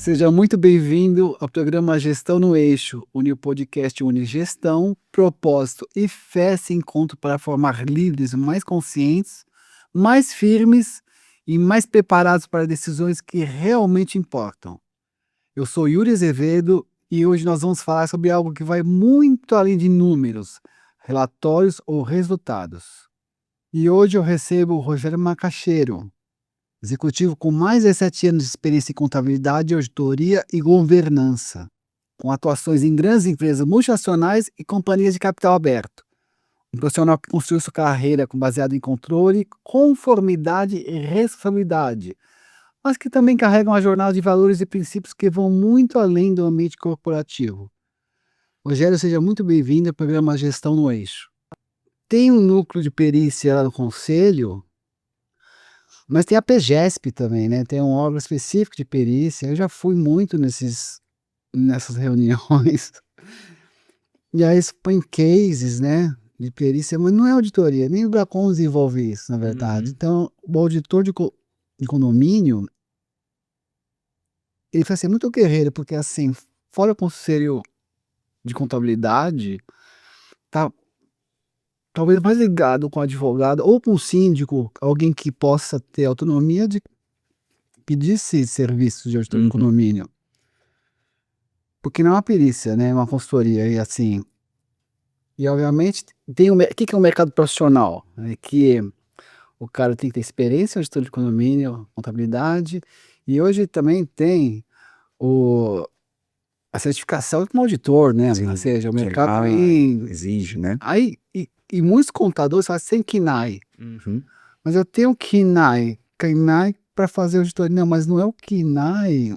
Seja muito bem-vindo ao programa Gestão no Eixo, onde o podcast une gestão, propósito e fé se encontram para formar líderes mais conscientes, mais firmes e mais preparados para decisões que realmente importam. Eu sou Yuri Azevedo e hoje nós vamos falar sobre algo que vai muito além de números, relatórios ou resultados. E hoje eu recebo o Rogério Macaxeiro, executivo com mais de 7 anos de experiência em contabilidade, auditoria e governança, com atuações em grandes empresas multinacionais e companhias de capital aberto. Um profissional que construiu sua carreira baseado em controle, conformidade e responsabilidade, mas que também carrega uma jornada de valores e princípios que vão muito além do ambiente corporativo. Rogério, seja muito bem-vindo ao programa Gestão no Eixo. Tem um núcleo de perícia lá no Conselho, mas tem a PGESP também, né? Tem um órgão específico de perícia. Eu já fui muito nessas reuniões. E aí eles põem cases, né, de perícia, mas não é auditoria, nem o Bracon desenvolve isso, na verdade. Então, o auditor de condomínio, ele vai ser muito guerreiro, porque assim, fora o conselho de contabilidade, tá talvez mais ligado com o advogado ou com o síndico, alguém que possa ter autonomia de pedir esse serviço de auditor de condomínio. Porque não é uma perícia, né? É uma consultoria e assim. E obviamente tem o que é o mercado profissional? É que o cara tem que ter experiência em auditor de condomínio, contabilidade, e hoje também tem a certificação como auditor, né? Sim, Ou seja, o que mercado lá também. exige, né? Aí, e muitos contadores fazem sem KNAI. Mas eu tenho KNAI para fazer auditoria. Não, mas não é o KNAI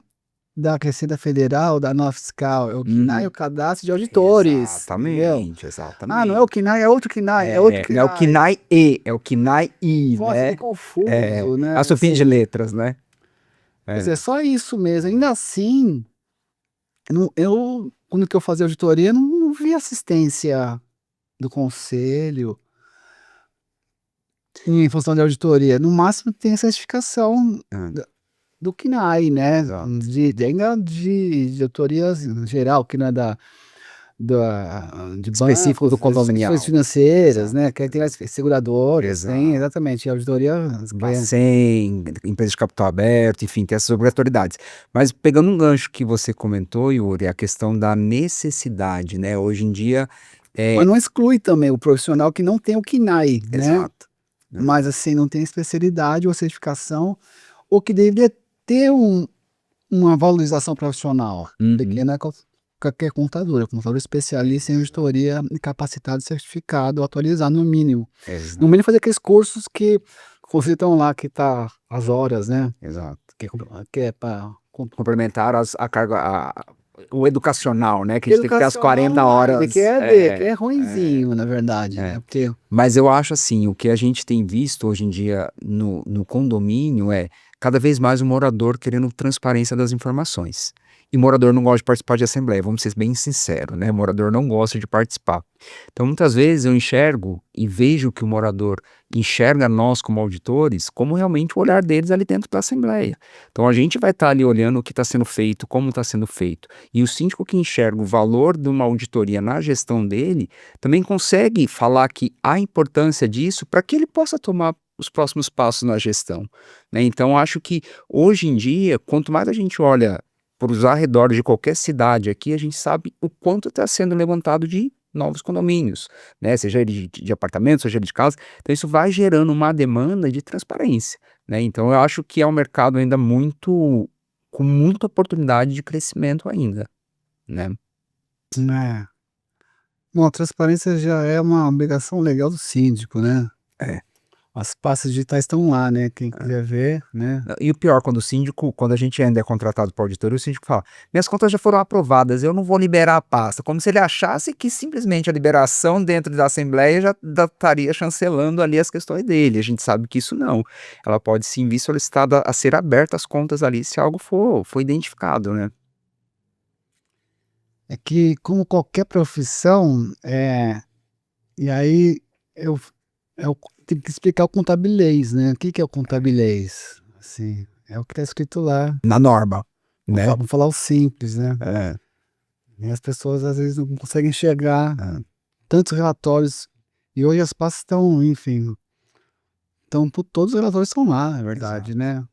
da Receita Federal, da nota fiscal, é o KNAI, o cadastro de auditores, entendeu? Ah, não é o Exatamente. KNAI, é outro KNAI, é outro Não é o KNAI. KNAI E, é o KNAI I, Nossa, né? que confuso, né? A sopinha de Assim, letras, né? pois é, só isso mesmo. Ainda assim, quando que eu fazia auditoria, não vi assistência do conselho em função de auditoria. No máximo tem a certificação Ah, do KNAI, né? exato. Ainda de autorias em geral, que não é de Específico bancos, do instituições condominial. financeiras, Exato. né? Que tem as seguradoras, tem Exato. exatamente, a auditoria vai. Bacen, empresa de capital aberto, enfim, tem essas obrigatoriedades. Mas pegando um gancho que você comentou, Yuri, a questão da necessidade, né? Hoje em dia, Mas não exclui também o profissional que não tem o KNAI, né? exato. Mas assim, não tem especialidade ou certificação, ou que deveria ter uma valorização profissional. Porque não é qualquer contador, é um contador especialista em auditoria e capacitado, certificado, atualizado no mínimo. Exato. No mínimo fazer aqueles cursos que consideram lá que tá as horas, né? Exato. Que é para Complementar a carga, o educacional, né? Que a gente tem que ter as educacional 40 online, horas. que é ruinzinho, na verdade, né? Porque Mas eu acho assim, o que a gente tem visto hoje em dia no condomínio é cada vez mais o morador querendo transparência das informações. E morador não gosta de participar de assembleia, vamos ser bem sinceros, né? Morador não gosta de participar. Então, muitas vezes eu enxergo e vejo que o morador enxerga nós como auditores como realmente o olhar deles ali dentro da assembleia. Então, a gente vai estar ali olhando o que está sendo feito, como está sendo feito. E o síndico que enxerga o valor de uma auditoria na gestão dele, também consegue falar que há importância disso para que ele possa tomar os próximos passos na gestão, né? Então, acho que hoje em dia, quanto mais a gente olha para os arredores de qualquer cidade aqui, a gente sabe o quanto está sendo levantado de novos condomínios, né? Seja ele de apartamentos, seja ele de casa. Então, isso vai gerando uma demanda de transparência, né? Então, eu acho que é um mercado ainda com muita oportunidade de crescimento ainda, né? né? Bom, a transparência já é uma obrigação legal do síndico, né? É. As pastas digitais estão lá, né? Quem quiser ver, né? E o pior, quando a gente ainda é contratado por auditoria, o síndico fala, minhas contas já foram aprovadas, eu não vou liberar a pasta, como se ele achasse que simplesmente a liberação dentro da Assembleia já estaria chancelando ali as questões dele. A gente sabe que isso não. Ela pode sim vir solicitada a ser aberta as contas ali se algo for identificado, né? É que, como qualquer profissão, e aí eu, eu tenho que explicar o contabilês, né? O que é o contabilês? Assim, é o que está escrito lá Na norma. né? Vamos falar o simples, né? É, E as pessoas às vezes não conseguem enxergar é. tantos relatórios. E hoje as pastas estão, enfim, todos os relatórios estão lá, na verdade, né?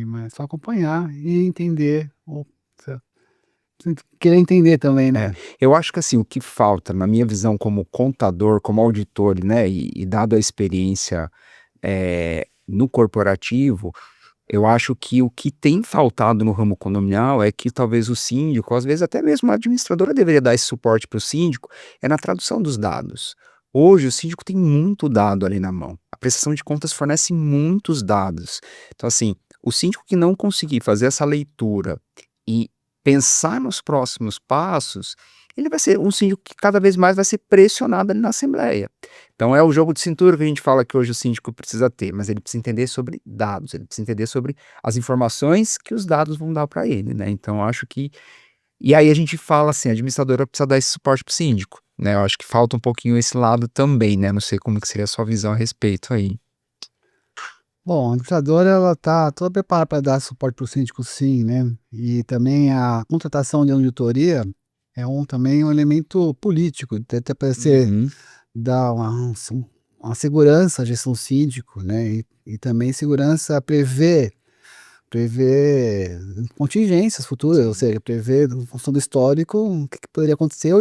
Mas só acompanhar e entender, ou querer entender também, né? Eu acho que assim, o que falta, na minha visão como contador, como auditor, né, e dado a experiência no corporativo, eu acho que o que tem faltado no ramo condominial é que talvez o síndico, às vezes até mesmo a administradora deveria dar esse suporte para o síndico, é na tradução dos dados. Hoje o síndico tem muito dado ali na mão. A prestação de contas fornece muitos dados. Então assim, o síndico que não conseguir fazer essa leitura e pensar nos próximos passos, ele vai ser um síndico que cada vez mais vai ser pressionado ali na assembleia. Então é o jogo de cintura que a gente fala que hoje o síndico precisa ter, mas ele precisa entender sobre dados, ele precisa entender sobre as informações que os dados vão dar para ele, né? Então eu acho que e aí a gente fala assim, a administradora precisa dar esse suporte para o síndico, né? Eu acho que falta um pouquinho esse lado também, né? Não sei como que seria a sua visão a respeito aí. Bom, a administradora ela está toda preparada para dar suporte para o síndico, sim, né? E também a contratação de auditoria é também um elemento político, até para você Uhum. dar uma segurança à gestão síndico, né? E também segurança a prever contingências futuras, ou Sim. seja, prever, em função do histórico, o que poderia acontecer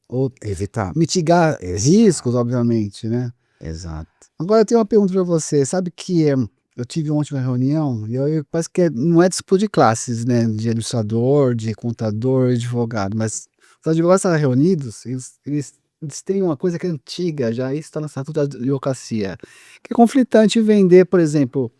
ou Evitar. mitigar Exato, riscos, obviamente, né? exato. Agora eu tenho uma pergunta para você. Sabe que eu tive ontem uma reunião e parece que não é disputa de classes, né? De administrador, de contador, de advogado, mas os advogados estavam reunidos, eles têm uma coisa que é antiga, já isso está no Estatuto da Advocacia, que é conflitante vender, por exemplo,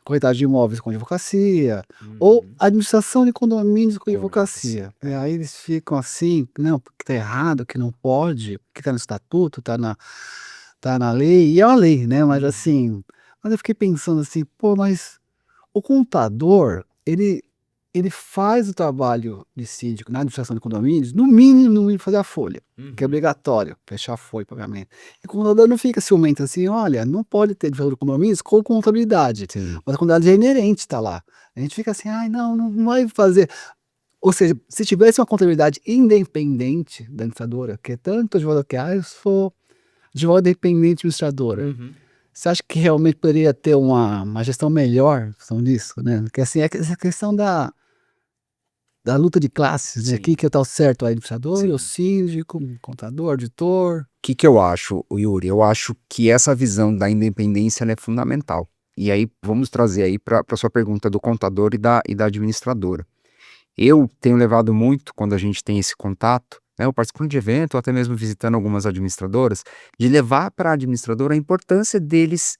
corretagem de imóveis com advocacia, ou Uhum. administração de condomínios com Com advocacia. advocacia, E aí eles ficam assim, não, porque está errado, que não pode, porque está no estatuto, tá na lei, e é uma lei, né, mas Uhum. assim, mas eu fiquei pensando assim: "Pô, mas o contador, ele faz o trabalho de síndico na administração de condomínios, no mínimo fazer a folha, que é Uhum. obrigatório, fechar a folha, pagamento. E o contador não fica ciumento assim: "Olha, não pode ter administrador de condomínios com contabilidade", Sim. mas a contabilidade é inerente, tá lá. A gente fica assim: "Ai, não vai fazer", ou seja, se tivesse uma contabilidade independente da administradora, que é tanto advogado que: "Ah, eu sou advogado independente administradora". Uhum. Você acha que realmente poderia ter uma gestão melhor em função disso, né? Porque assim, essa questão da luta de classes, né? Quem Sim, que tá o certo? O administrador, o sim. síndico, o contador, o auditor. Que eu acho, Yuri? Eu acho que essa visão da independência ela é fundamental. E aí vamos trazer aí para a sua pergunta do contador e da administradora. Eu tenho levado muito, quando a gente tem esse contato, né, eu participando de evento ou até mesmo visitando algumas administradoras, de levar para a administradora a importância deles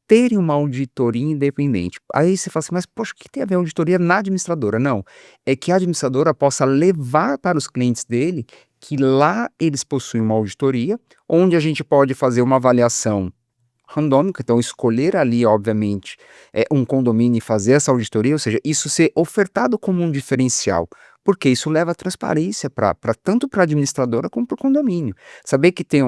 terem uma auditoria independente. Aí você fala assim, mas poxa, o que tem a ver a auditoria na administradora? Não, é que a administradora possa levar para os clientes dele que lá eles possuem uma auditoria, onde a gente pode fazer uma avaliação randômica, então escolher ali, obviamente, um condomínio e fazer essa auditoria, ou seja, isso ser ofertado como um diferencial, porque isso leva transparência tanto para a administradora como para o condomínio. Saber que tem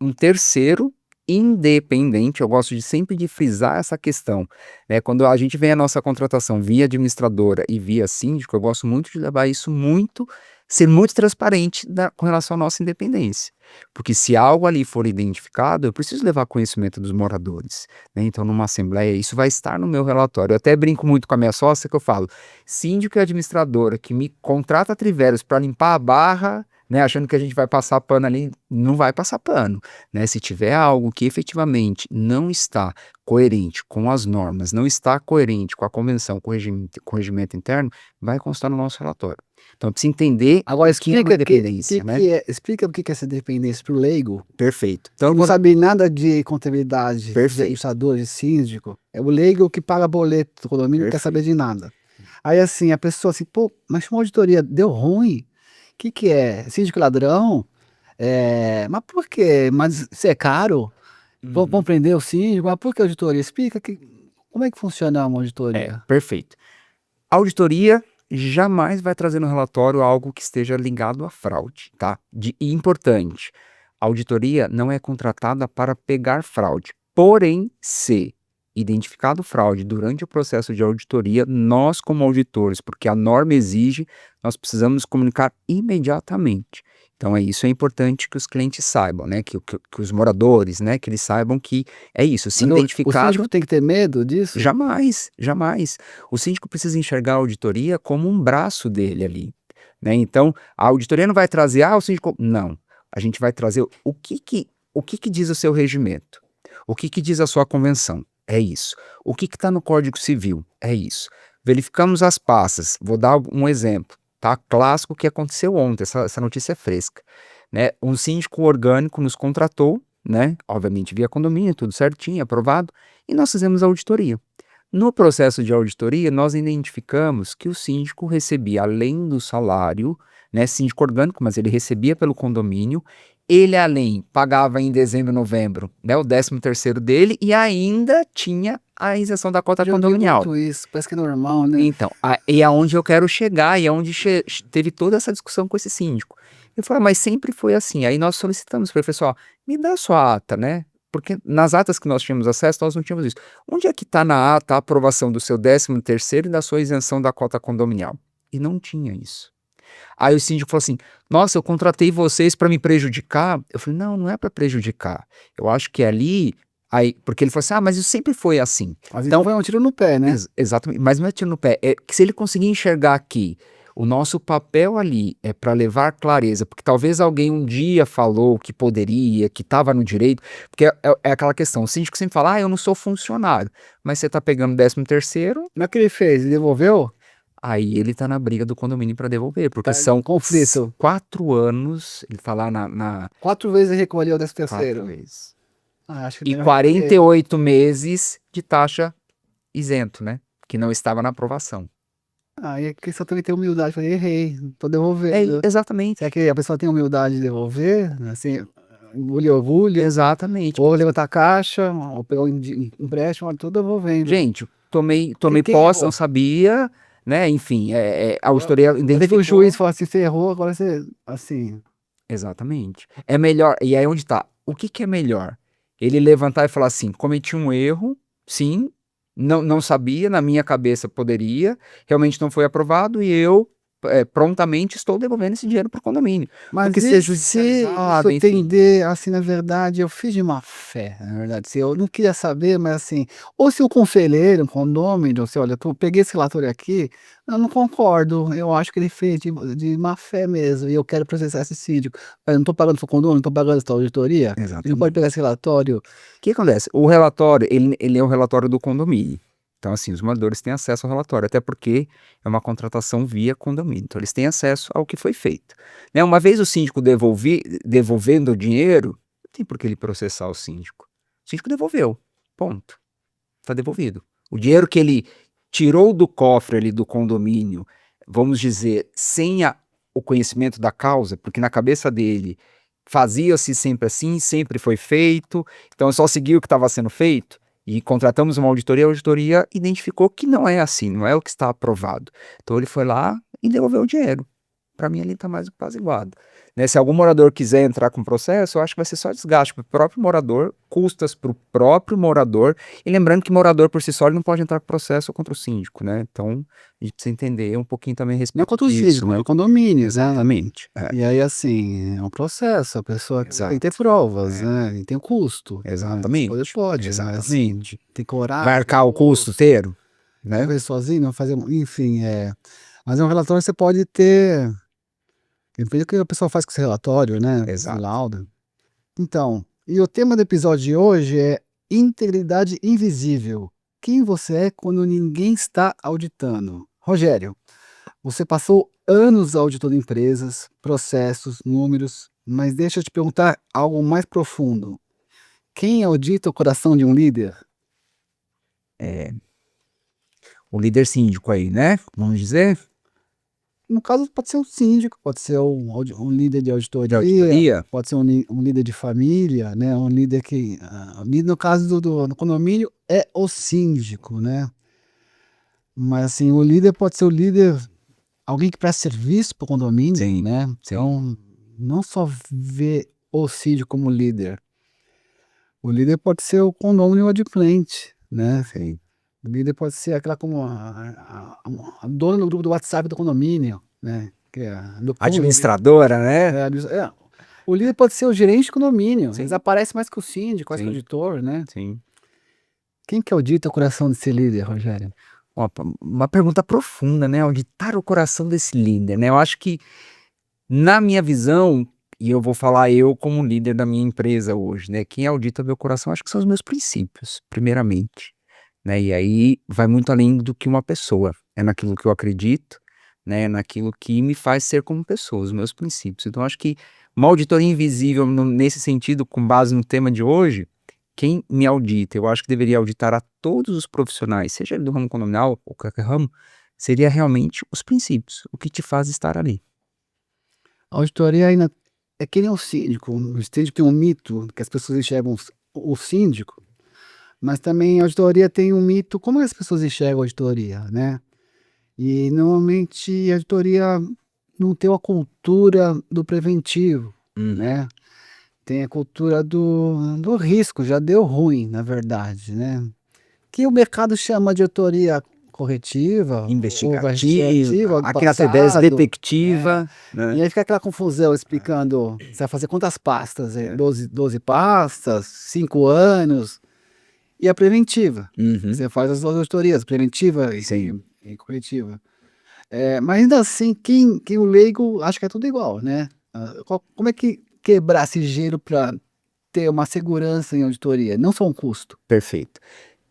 um terceiro independente, eu gosto de sempre de frisar essa questão, né, quando a gente vê a nossa contratação via administradora e via síndico, eu gosto muito de levar isso muito ser muito transparente com relação à nossa independência, porque se algo ali for identificado, eu preciso levar conhecimento dos moradores, né, então numa assembleia isso vai estar no meu relatório, eu até brinco muito com a minha sócia que eu falo, síndico e administradora que me contrata a Triveiros para limpar a barra, né, achando que a gente vai passar pano ali, não vai passar pano, né? Se tiver algo que efetivamente não está coerente com as normas, não está coerente com a convenção, com o regimento interno, vai constar no nosso relatório. Então, precisa entender Agora o que é uma explica dependência, né? explica o que é essa dependência para o leigo, Perfeito. Então, que não sabe nada de contabilidade, de perfeito, administrador, de síndico. É o leigo que paga boleto do condomínio, não quer saber perfeito. de nada. Aí assim, a pessoa assim: "Pô, mas chamou auditoria, deu ruim? Que é? Síndico ladrão? Mas por quê? Mas isso é caro? Vão Uhum. prender o síndico? Mas por que auditoria? Explica como é que funciona uma auditoria?" Perfeito. Auditoria jamais vai trazer no relatório algo que esteja ligado à fraude, tá? E importante, a auditoria não é contratada para pegar fraude. Porém, se identificado fraude durante o processo de auditoria, nós como auditores, porque a norma exige, nós precisamos nos comunicar imediatamente. Então isso é importante que os clientes saibam, né, que os moradores, né, que eles saibam que é isso, se Mas o identificado, síndico tem que ter medo disso? jamais, jamais. O síndico precisa enxergar a auditoria como um braço dele ali, né, então a auditoria não vai trazer, o síndico, não, a gente vai trazer o que que diz o seu regimento, o que que diz a sua convenção, é isso, o que que está no Código Civil, é isso. Verificamos as passas, vou dar um exemplo, tá, clássico que aconteceu ontem, essa notícia é fresca, né, um síndico orgânico nos contratou, né, obviamente via condomínio, tudo certinho, aprovado, e nós fizemos a auditoria. No processo de auditoria, nós identificamos que o síndico recebia, além do salário, né, síndico orgânico, mas ele recebia pelo condomínio, ele além pagava em dezembro e novembro, né, o 13º dele e ainda tinha a isenção da cota Já vi condominial. muito isso, parece que é normal, né? Então, e aonde eu quero chegar, e aonde teve toda essa discussão com esse síndico. Eu falei, mas sempre foi assim. Aí nós solicitamos para ele, pessoal, me dá a sua ata, né? Porque nas atas que nós tínhamos acesso, nós não tínhamos isso. Onde é que está na ata a aprovação do seu 13º e da sua isenção da cota condominial? E não tinha isso. Aí o síndico falou assim, nossa, eu contratei vocês para me prejudicar? Eu falei, não, não é para prejudicar. Eu acho que ali, aí, porque ele falou assim, mas isso sempre foi assim. Mas Então, então foi um tiro no pé, né? exatamente, mas não é tiro no pé, é que se ele conseguir enxergar aqui, o nosso papel ali é para levar clareza, porque talvez alguém um dia falou que poderia, que estava no direito, porque é aquela questão, o síndico sempre fala, eu não sou funcionário, mas você está pegando 13º, Como é que ele fez? Ele devolveu? aí ele está na briga do condomínio para devolver, porque Tá em são conflito. 4 anos, ele está lá na 4 vezes ele recolheu desse 4 terceiro. vezes, Acho que e melhor 48 meses de taxa isento, né, que não estava na aprovação. e a questão também tem humildade. Falei, errei, tô devolvendo. Exatamente. Será que a pessoa tem humildade de devolver? Assim, orgulho, Exatamente. ou levantar a caixa, ou pegar um empréstimo, tô devolvendo. Gente, tomei Quem posse, errou? não sabia, né? Enfim, a auditoria Teve identificou. o juiz falou assim, você errou, agora você, assim... Exatamente. É melhor, e aí onde tá? O que que é melhor? Ele levantar e falar assim, cometi um erro, sim, não sabia, na minha cabeça poderia, realmente não foi aprovado e eu prontamente estou devolvendo esse dinheiro para o condomínio. Mas Porque e ser se isso judicializado, enfim. entender, assim, na verdade, eu fiz de má fé, na verdade, se eu não queria saber, mas assim, ou se o conselheiro, o condômino, assim, olha, eu peguei esse relatório aqui, eu não concordo, eu acho que ele fez de má fé mesmo, e eu quero processar esse síndico. Eu não estou pagando seu condomínio, não estou pagando essa auditoria, ele não pode Exatamente. pegar esse relatório. O que acontece? O relatório, ele é o relatório do condomínio. Então, assim, os moradores têm acesso ao relatório, até porque é uma contratação via condomínio. Então, eles têm acesso ao que foi feito. Né? Uma vez o síndico devolvendo o dinheiro, não tem por que ele processar o síndico. O síndico devolveu. Ponto. Está devolvido. O dinheiro que ele tirou do cofre ali do condomínio, vamos dizer, sem o conhecimento da causa, porque na cabeça dele fazia-se sempre assim, sempre foi feito, então só seguiu o que estava sendo feito. E contratamos uma auditoria, a auditoria identificou que não é assim, não é o que está aprovado. Então ele foi lá e devolveu o dinheiro. Para mim ali está mais do que apaziguado. Né? Se algum morador quiser entrar com processo, eu acho que vai ser só desgaste para o próprio morador, custas para o próprio morador. E lembrando que morador por si só ele não pode entrar com processo contra o síndico, né? Então a gente precisa entender um pouquinho também a respeito Não é contra o disso. síndico, é o condomínio, né? Exatamente. E aí, assim, é um processo, a pessoa tem Exato. que ter provas, né? E tem o custo. Exatamente. Pode, mas assim, Exatamente. tem coragem. Vai arcar o custo inteiro, né? Fazer sozinho, não fazer, enfim, mas é um relatório que você pode ter, depende do que a pessoa faz com esse relatório, né? Exato. Esse laudo. Então, e o tema do episódio de hoje é integridade invisível. Quem você é quando ninguém está auditando? Rogério, você passou anos auditando empresas, processos, números, mas deixa eu te perguntar algo mais profundo. Quem audita o coração de um líder? O líder síndico aí, né? Vamos dizer. No caso, pode ser um síndico, pode ser um líder de auditoria, De auditoria. pode ser um líder de família, né? Um líder que. O líder, no caso do condomínio, é o síndico, né? Mas assim, o líder pode ser o líder, alguém que presta serviço para o condomínio, Sim, né? sim. Então, não só ver o síndico como líder. O líder pode ser o condômino adimplente, né? Sim. O líder pode ser aquela como a dona do grupo do WhatsApp do condomínio, né? Que é do público. Administradora, né? O líder pode ser o gerente de condomínio. Sim. Eles aparecem mais que o síndico, mais que o Sim. auditor, né? Sim. Quem que audita o coração desse líder, Rogério? Ó, uma pergunta profunda, né? Auditar o coração desse líder, né? Eu acho que, na minha visão, e eu vou falar eu como líder da minha empresa hoje, né? Quem audita meu coração, acho que são os meus princípios, primeiramente, né? E aí vai muito além do que uma pessoa. É naquilo que eu acredito, né? É naquilo que me faz ser como pessoa, os meus princípios. Então, acho que uma auditoria invisível, nesse sentido, com base no tema de hoje, quem me audita, eu acho que deveria auditar a todos os profissionais, seja ele do ramo condominial ou qualquer ramo, seria realmente os princípios, o que te faz estar ali. A auditoria ainda é que nem o síndico. O síndico tem um mito que as pessoas enxergam o síndico, mas também a auditoria tem um mito, como as pessoas enxergam a auditoria, né? E normalmente a auditoria não tem uma cultura do preventivo, né? Tem a cultura do risco, já deu ruim, na verdade, né? Que o mercado chama de auditoria corretiva ou investigativa, do Aqui na TVS passado, detectiva, e né? aí fica aquela confusão explicando, você vai fazer quantas pastas? 12 pastas, 5 anos, e a preventiva. Uhum. Você faz as duas auditorias, preventiva Sim. e corretiva. Mas ainda assim, quem o leigo acha que é tudo igual, né? Como é que quebrar esse gelo para ter uma segurança em auditoria, não só um custo? Perfeito.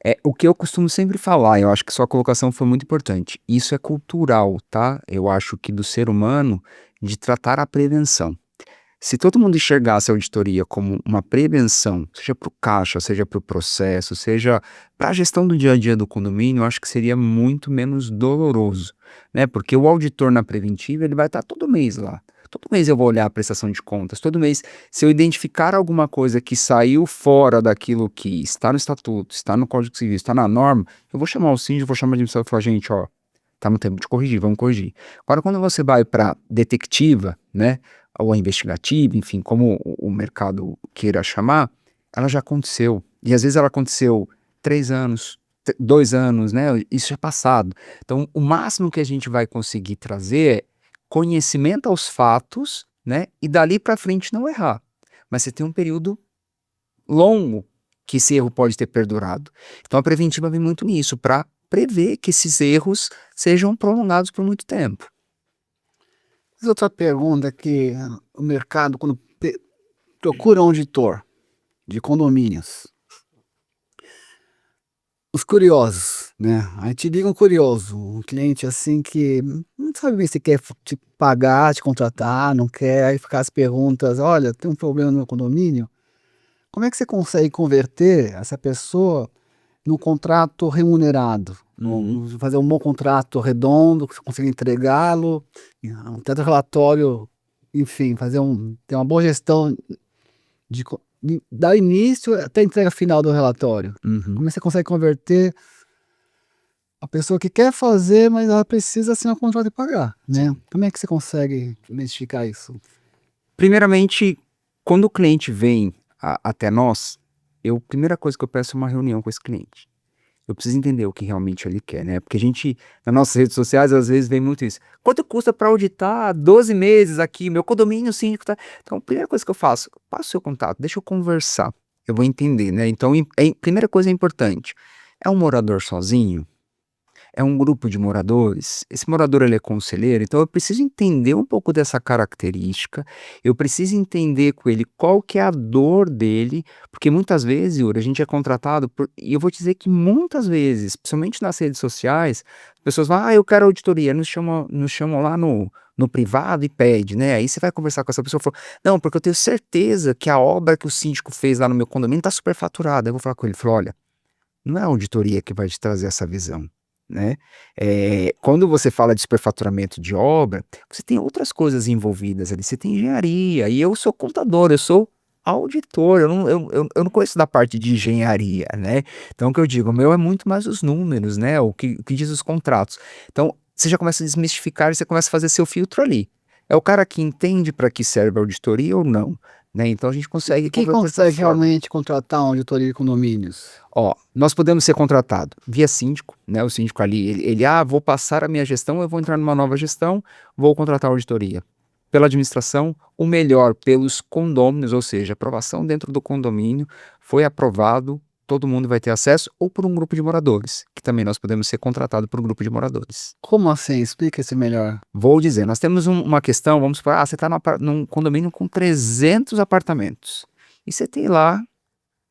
É o que eu costumo sempre falar, eu acho que sua colocação foi muito importante. Isso é cultural, tá? Eu acho que do ser humano de tratar a prevenção. Se todo mundo enxergasse a auditoria como uma prevenção, seja para o caixa, seja para o processo, seja para a gestão do dia a dia do condomínio, eu acho que seria muito menos doloroso, né? Porque o auditor na preventiva, ele vai estar todo mês lá. Todo mês eu vou olhar a prestação de contas, todo mês, se eu identificar alguma coisa que saiu fora daquilo que está no estatuto, está no Código Civil, está na norma, eu vou chamar o síndico, vou chamar a administração e falar, gente, ó, tá no tempo de corrigir, vamos corrigir. Agora, quando você vai para detectiva, né? Ou a investigativa, enfim, como o mercado queira chamar, ela já aconteceu. E às vezes ela aconteceu 3 anos, 2 anos, né? Isso é passado. Então, o máximo que a gente vai conseguir trazer é conhecimento aos fatos, né? E dali para frente não errar. Mas você tem um período longo que esse erro pode ter perdurado. Então, a preventiva vem muito nisso, para prever que esses erros sejam prolongados por muito tempo. Mas outra pergunta que o mercado, quando procura um auditor de condomínios, os curiosos, né? A gente liga um curioso, um cliente assim que não sabe bem se quer te pagar, te contratar, não quer, aí ficar as perguntas, olha, tem um problema no meu condomínio, como é que você consegue converter essa pessoa num contrato remunerado? Fazer um bom contrato redondo, que você consiga entregá-lo, um teto relatório, enfim, ter uma boa gestão dar início até a entrega final do relatório. Uhum. Como é que você consegue converter a pessoa que quer fazer, mas ela precisa assinar o contrato e pagar, né? Como é que você consegue identificar isso? Primeiramente, quando o cliente vem até nós, primeira coisa que eu peço é uma reunião com esse cliente. Eu preciso entender o que realmente ele quer, né? Porque a gente, nas nossas redes sociais, às vezes vem muito isso. Quanto custa para auditar 12 meses aqui, meu condomínio síndico tá... Então, a primeira coisa que eu faço, passo o seu contato, deixa eu conversar. Eu vou entender, né? Então, primeira coisa importante, é um morador sozinho? É um grupo de moradores, esse morador ele é conselheiro, então eu preciso entender um pouco dessa característica, eu preciso entender com ele qual que é a dor dele, porque muitas vezes, Yuri, a gente é contratado e eu vou te dizer que muitas vezes, principalmente nas redes sociais, as pessoas falam, eu quero auditoria, nos chamam lá no privado e pede, né? Aí você vai conversar com essa pessoa e fala, não, porque eu tenho certeza que a obra que o síndico fez lá no meu condomínio está superfaturada. Eu vou falar com ele, falo, olha, não é a auditoria que vai te trazer essa visão, né? Quando você fala de superfaturamento de obra, você tem outras coisas envolvidas ali, você tem engenharia, e eu sou contador, eu sou auditor, eu não conheço da parte de engenharia, né? Então o que eu digo, o meu é muito mais os números, né? O que diz os contratos. Então você já começa a desmistificar e você começa a fazer seu filtro ali. É o cara que entende para que serve a auditoria ou não? né? Então a gente consegue Quem converter dessa consegue forma. realmente contratar uma auditoria de condomínios? Ó, nós podemos ser contratados via síndico, né? O síndico ali, vou passar a minha gestão, eu vou entrar numa nova gestão, vou contratar a auditoria. Pela administração, o melhor pelos condôminos, ou seja, aprovação dentro do condomínio, foi aprovado, todo mundo vai ter acesso, ou por um grupo de moradores, que também nós podemos ser contratados por um grupo de moradores. Como assim? Explica isso melhor. Vou dizer, nós temos uma questão, vamos supor, você está num condomínio com 300 apartamentos, e você tem lá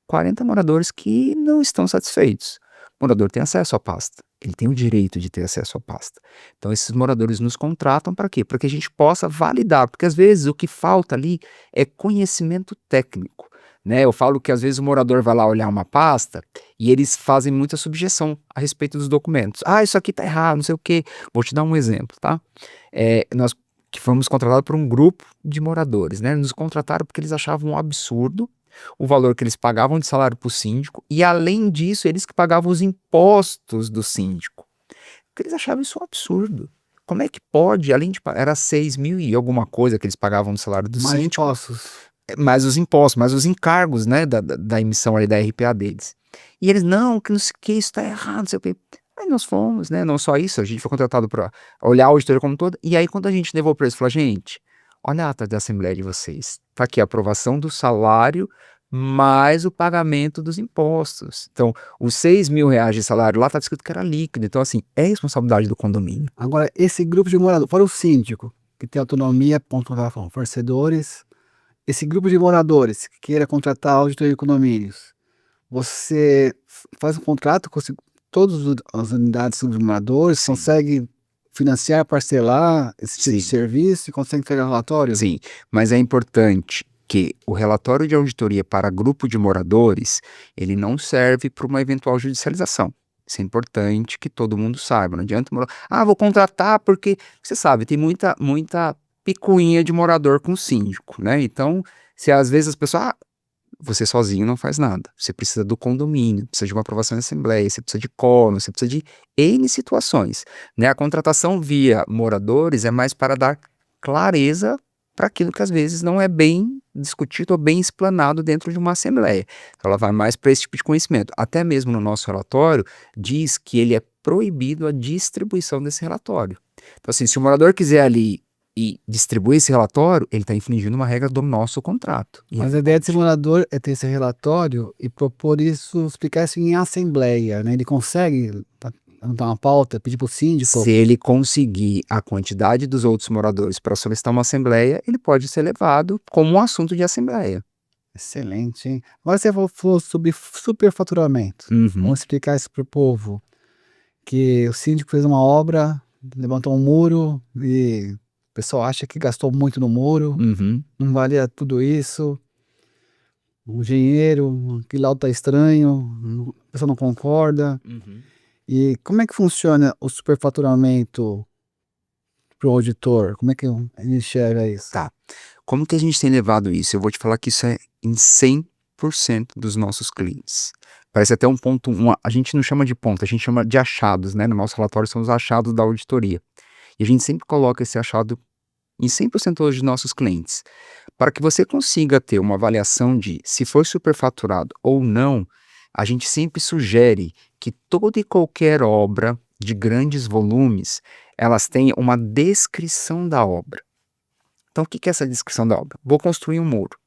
40 moradores que não estão satisfeitos. O morador tem acesso à pasta. Ele tem o direito de ter acesso à pasta. Então, esses moradores nos contratam para quê? Para que a gente possa validar, porque às vezes o que falta ali é conhecimento técnico, né? Eu falo que às vezes o morador vai lá olhar uma pasta e eles fazem muita subjeção a respeito dos documentos. Ah, isso aqui tá errado, não sei o quê. Vou te dar um exemplo, tá? Nós que fomos contratados por um grupo de moradores, né? Nos contrataram porque eles achavam um absurdo o valor que eles pagavam de salário para o síndico e, além disso, eles que pagavam os impostos do síndico. Porque eles achavam isso um absurdo. Como é que pode, além de pagar, era 6 mil e alguma coisa que eles pagavam no salário do Mais síndico, impostos. mais os impostos, mais os encargos, né, da emissão ali da RPA deles. E eles, não, que não sei o que, isso está errado, não sei o que. Aí nós fomos, né, não só isso, a gente foi contratado para olhar a auditoria como todo, e aí quando a gente levou para eles, falou, gente, olha a ata da Assembleia de vocês, tá aqui a aprovação do salário mais o pagamento dos impostos. Então, os 6 mil reais de salário lá tá escrito que era líquido, então assim, é responsabilidade do condomínio. Agora, esse grupo de moradores, fora o síndico, que tem autonomia para contratar fornecedores, esse grupo de moradores que queira contratar a auditoria de condomínios, você faz um contrato com todas as unidades de moradores, Sim. consegue financiar, parcelar esse tipo de Sim. serviço e consegue entregar relatório? Sim, mas é importante que o relatório de auditoria para grupo de moradores, ele não serve para uma eventual judicialização. Isso é importante que todo mundo saiba. Não adianta vou contratar porque, você sabe, tem muita picuinha de morador com síndico, né? Então, se às vezes as pessoas, você sozinho não faz nada. Você precisa do condomínio, precisa de uma aprovação em assembleia, você precisa de quórum, você precisa de N situações, né? A contratação via moradores é mais para dar clareza para aquilo que às vezes não é bem discutido ou bem explanado dentro de uma assembleia. Então, ela vai mais para esse tipo de conhecimento. Até mesmo no nosso relatório, diz que ele é proibido a distribuição desse relatório. Então, assim, se o morador quiser ali e distribuir esse relatório, ele está infringindo uma regra do nosso contrato. E Mas é a ideia desse forte. morador é ter esse relatório e propor isso, explicar isso em assembleia, né? Ele consegue dar uma pauta, pedir para o síndico. Se ele conseguir a quantidade dos outros moradores para solicitar uma assembleia, ele pode ser levado como um assunto de assembleia. Excelente, hein? Agora você falou sobre superfaturamento. Uhum, Vamos explicar isso para o povo. Que o síndico fez uma obra, levantou um muro e o pessoal acha que gastou muito no muro, uhum, não valia tudo isso. O engenheiro, aquele laudo tá estranho, a pessoa não concorda. uhum. E como é que funciona o superfaturamento para o auditor? Como é que ele enxerga isso? Tá. Como que a gente tem levado isso? Eu vou te falar que isso é em 100% dos nossos clientes. Parece até um ponto, a gente não chama de ponto, a gente chama de achados, né? No nosso relatório são os achados da auditoria. E a gente sempre coloca esse achado em 100% dos nossos clientes. Para que você consiga ter uma avaliação de se foi superfaturado ou não, a gente sempre sugere que toda e qualquer obra de grandes volumes, elas tenham uma descrição da obra. Então, o que que é essa descrição da obra? Vou construir um muro.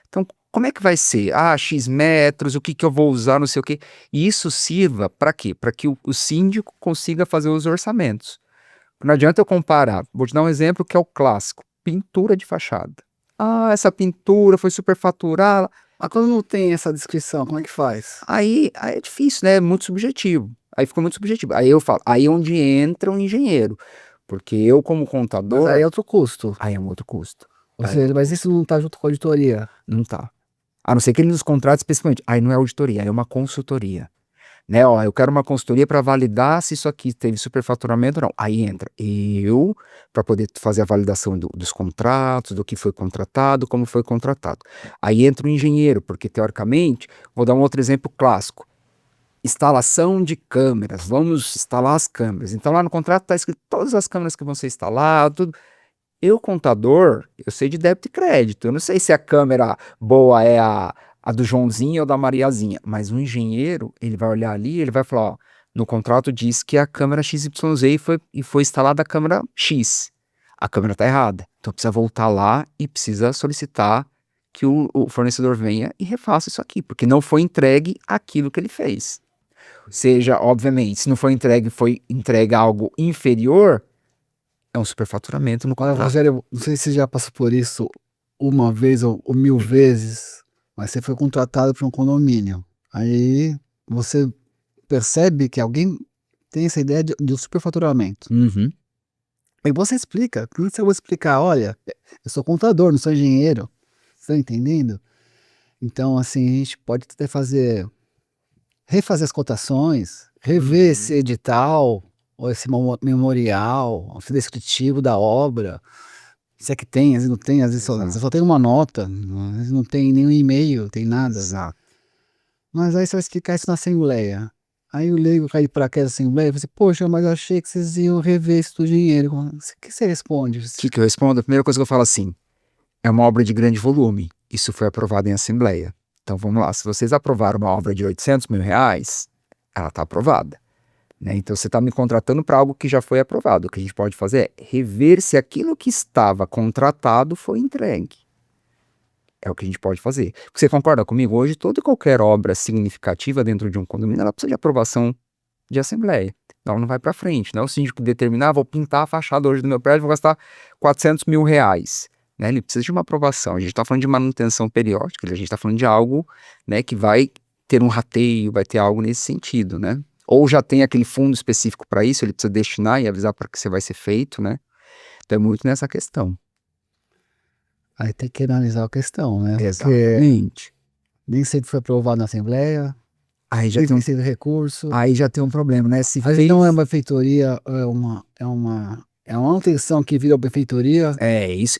Então, como é que vai ser? X metros, o que que eu vou usar, não sei o quê. E isso sirva para quê? Para que o síndico consiga fazer os orçamentos. Não adianta eu comparar. Vou te dar um exemplo que é o clássico. Pintura de fachada. Essa pintura foi superfaturada. Mas quando não tem essa descrição, como é que faz? Aí é difícil, né? É muito subjetivo. Aí ficou muito subjetivo. Aí eu falo, aí é onde entra um engenheiro. Porque eu, como Mas contador, aí é outro custo. aí é um outro custo. Ou Aí seja, mas isso não está junto com a auditoria. não tá. A não ser que ele nos contrate especificamente. Aí não é auditoria, aí é uma consultoria. Né? Ó, eu quero uma consultoria para validar se isso aqui teve superfaturamento ou não. Aí entra eu, para poder fazer a validação dos contratos, do que foi contratado, como foi contratado. Aí entra o engenheiro, porque teoricamente, vou dar um outro exemplo clássico. Instalação de câmeras, vamos instalar as câmeras. Então lá no contrato está escrito todas as câmeras que vão ser instaladas, tudo. Eu, contador, eu sei de débito e crédito. Eu não sei se a câmera boa é a do Joãozinho ou da Mariazinha. Mas o engenheiro, ele vai olhar ali, ele vai falar, ó, no contrato diz que a câmera XYZ foi instalada a câmera X. A câmera tá errada. Então precisa voltar lá e precisa solicitar que o fornecedor venha e refaça isso aqui, porque não foi entregue aquilo que ele fez. Seja, obviamente, se não foi entregue algo inferior, é um superfaturamento no Olha, contrato. Rogério, não sei se você já passou por isso uma vez ou 1000 vezes, mas você foi contratado para um condomínio. Aí você percebe que alguém tem essa ideia de um superfaturamento. Uhum. Aí você explica, como você vai explicar? Olha, eu sou contador, não sou engenheiro. Você tá entendendo? Então, assim, a gente pode até refazer as cotações, rever esse edital, ou esse memorial, esse descritivo da obra. Se é que tem, às vezes não tem, às vezes só tem uma nota, às vezes não tem nenhum e-mail, tem nada. Exato. Mas aí você vai explicar isso na assembleia. Aí o leigo cai para aquela assembleia e fala assim, poxa, mas eu achei que vocês iam rever isso do dinheiro. O que você responde? O que eu respondo? A primeira coisa que eu falo assim, é uma obra de grande volume. Isso foi aprovado em assembleia. Então vamos lá, se vocês aprovaram uma obra de 800 mil reais, ela está aprovada. Né? Então você está me contratando para algo que já foi aprovado. O que a gente pode fazer é rever se aquilo que estava contratado foi entregue. É o que a gente pode fazer. Porque você concorda comigo? Hoje, toda e qualquer obra significativa dentro de um condomínio, ela precisa de aprovação de assembleia. Ela não vai para frente. Não é o síndico determinar, vou pintar a fachada hoje do meu prédio, vou gastar 400 mil reais. Né? Ele precisa de uma aprovação. A gente está falando de manutenção periódica, a gente está falando de algo, né, que vai ter um rateio, vai ter algo nesse sentido, né? Ou já tem aquele fundo específico para isso, ele precisa destinar e avisar para que você vai ser feito, né? Então é muito nessa questão. Aí tem que analisar a questão, né? Porque Exatamente. nem sempre foi aprovado na Assembleia, Aí já nem tem tem recurso. aí já tem um problema, né? Se Às vezes não é uma benfeitoria, é uma manutenção que vira benfeitoria.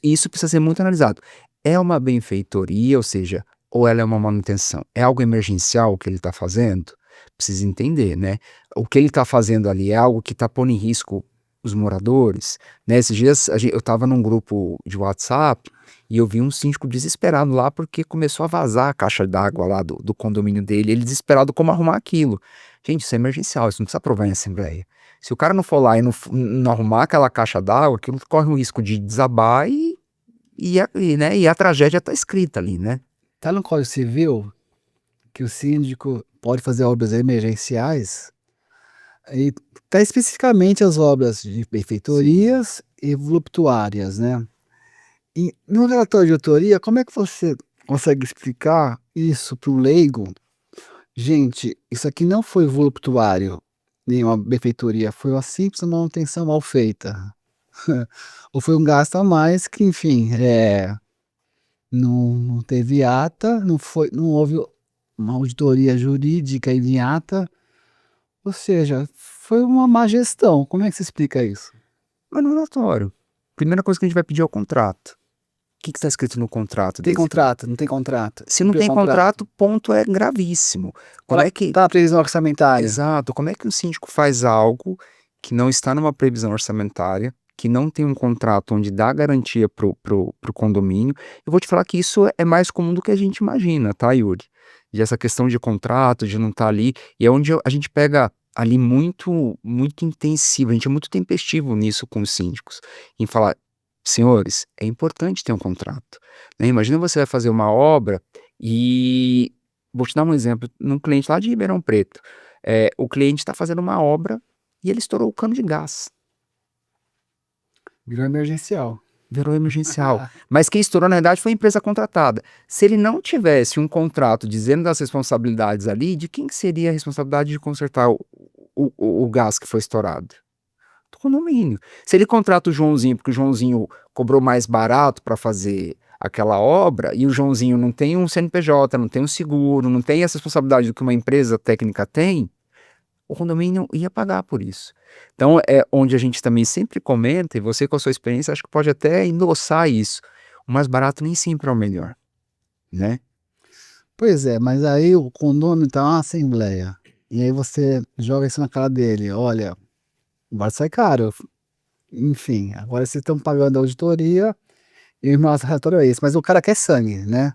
isso precisa ser muito analisado. É uma benfeitoria, ou seja, ou ela é uma manutenção? É algo emergencial que ele está fazendo? Precisa entender, né? O que ele está fazendo ali é algo que está pondo em risco os moradores, né? Esses dias eu estava num grupo de WhatsApp e eu vi um síndico desesperado lá porque começou a vazar a caixa d'água lá do condomínio dele. Ele desesperado como arrumar aquilo. Gente, isso é emergencial, isso não precisa aprovar em assembleia. Se o cara não for lá e não arrumar aquela caixa d'água, aquilo corre o risco de desabar né, e a tragédia está escrita ali, né? Tá no Código Civil que o síndico pode fazer obras emergenciais e tá especificamente as obras de benfeitorias e voluptuárias, né? E no relatório de autoria, como é que você consegue explicar isso para o leigo? Gente, isso aqui não foi voluptuário, nem uma benfeitoria, foi uma simples manutenção mal feita. Ou foi um gasto a mais que, enfim, não teve ata, não houve uma auditoria jurídica em ata, ou seja, foi uma má gestão. Como é que se explica isso? Mas no relatório, primeira coisa que a gente vai pedir é o contrato. O que está escrito no contrato? Tem contrato, não tem contrato? Se não tem contrato, ponto é gravíssimo. Como é que... Tá na previsão orçamentária. Exato. Como é que um síndico faz algo que não está numa previsão orçamentária, que não tem um contrato onde dá garantia pro condomínio? Eu vou te falar que isso é mais comum do que a gente imagina, tá, Yuri? E essa questão de contrato, de não estar ali, e é onde a gente pega ali muito intensivo, a gente é muito tempestivo nisso com os síndicos, em falar, senhores, é importante ter um contrato, né? Imagina você vai fazer uma obra e, vou te dar um exemplo, num cliente lá de Ribeirão Preto, o cliente está fazendo uma obra e ele estourou o cano de gás. Virou emergencial. Virou emergencial. Mas quem estourou, na verdade, foi a empresa contratada. Se ele não tivesse um contrato dizendo das responsabilidades ali, de quem que seria a responsabilidade de consertar o gás que foi estourado? Do condomínio. Se ele contrata o Joãozinho, porque o Joãozinho cobrou mais barato para fazer aquela obra, e o Joãozinho não tem um CNPJ, não tem um seguro, não tem essa responsabilidade do que uma empresa técnica tem, o condomínio ia pagar por isso. Então, é onde a gente também sempre comenta, e você com a sua experiência, acho que pode até endossar isso. O mais barato nem sempre é o melhor, né? Pois é, mas aí o condomínio tá uma assembleia. E aí você joga isso na cara dele. Olha, vai sair caro. enfim, agora vocês estão pagando a auditoria e o nosso relatório é esse, mas o cara quer sangue, né?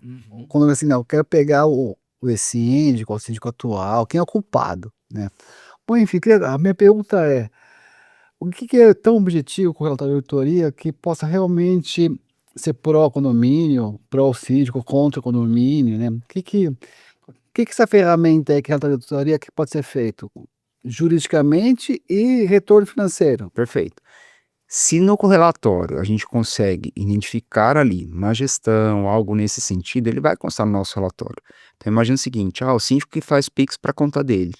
Quando assim, não, eu quero pegar o ex-síndico, o síndico atual, quem é o culpado, né? Bom, enfim, a minha pergunta é, o que é tão objetivo com o relatório de auditoria que possa realmente ser pró-condomínio, pró-síndico, contra o condomínio, né? O que essa ferramenta aí que é a relatório de auditoria que pode ser feito juridicamente e retorno financeiro? Perfeito. Se no relatório a gente consegue identificar ali má gestão, algo nesse sentido, ele vai constar no nosso relatório. Então imagina o seguinte, o síndico que faz Pix para a conta dele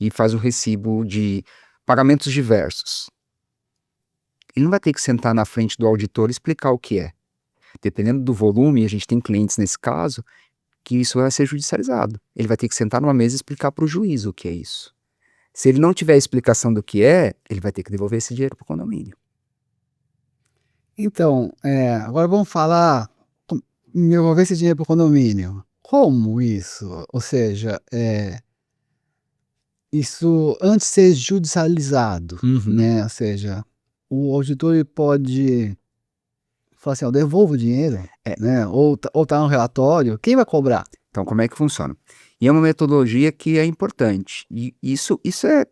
e faz o recibo de pagamentos diversos. Ele não vai ter que sentar na frente do auditor e explicar o que é. Dependendo do volume, a gente tem clientes nesse caso, que isso vai ser judicializado. Ele vai ter que sentar numa mesa e explicar para o juiz o que é isso. Se ele não tiver explicação do que é, ele vai ter que devolver esse dinheiro para o condomínio. Então, agora vamos falar devolver esse dinheiro para o condomínio. Como isso? Ou seja, isso antes de ser judicializado, né? Ou seja, o auditor ele pode falar assim, eu devolvo o dinheiro, né? Ou tá no relatório, quem vai cobrar? Então, como é que funciona? E é uma metodologia que é importante. E isso é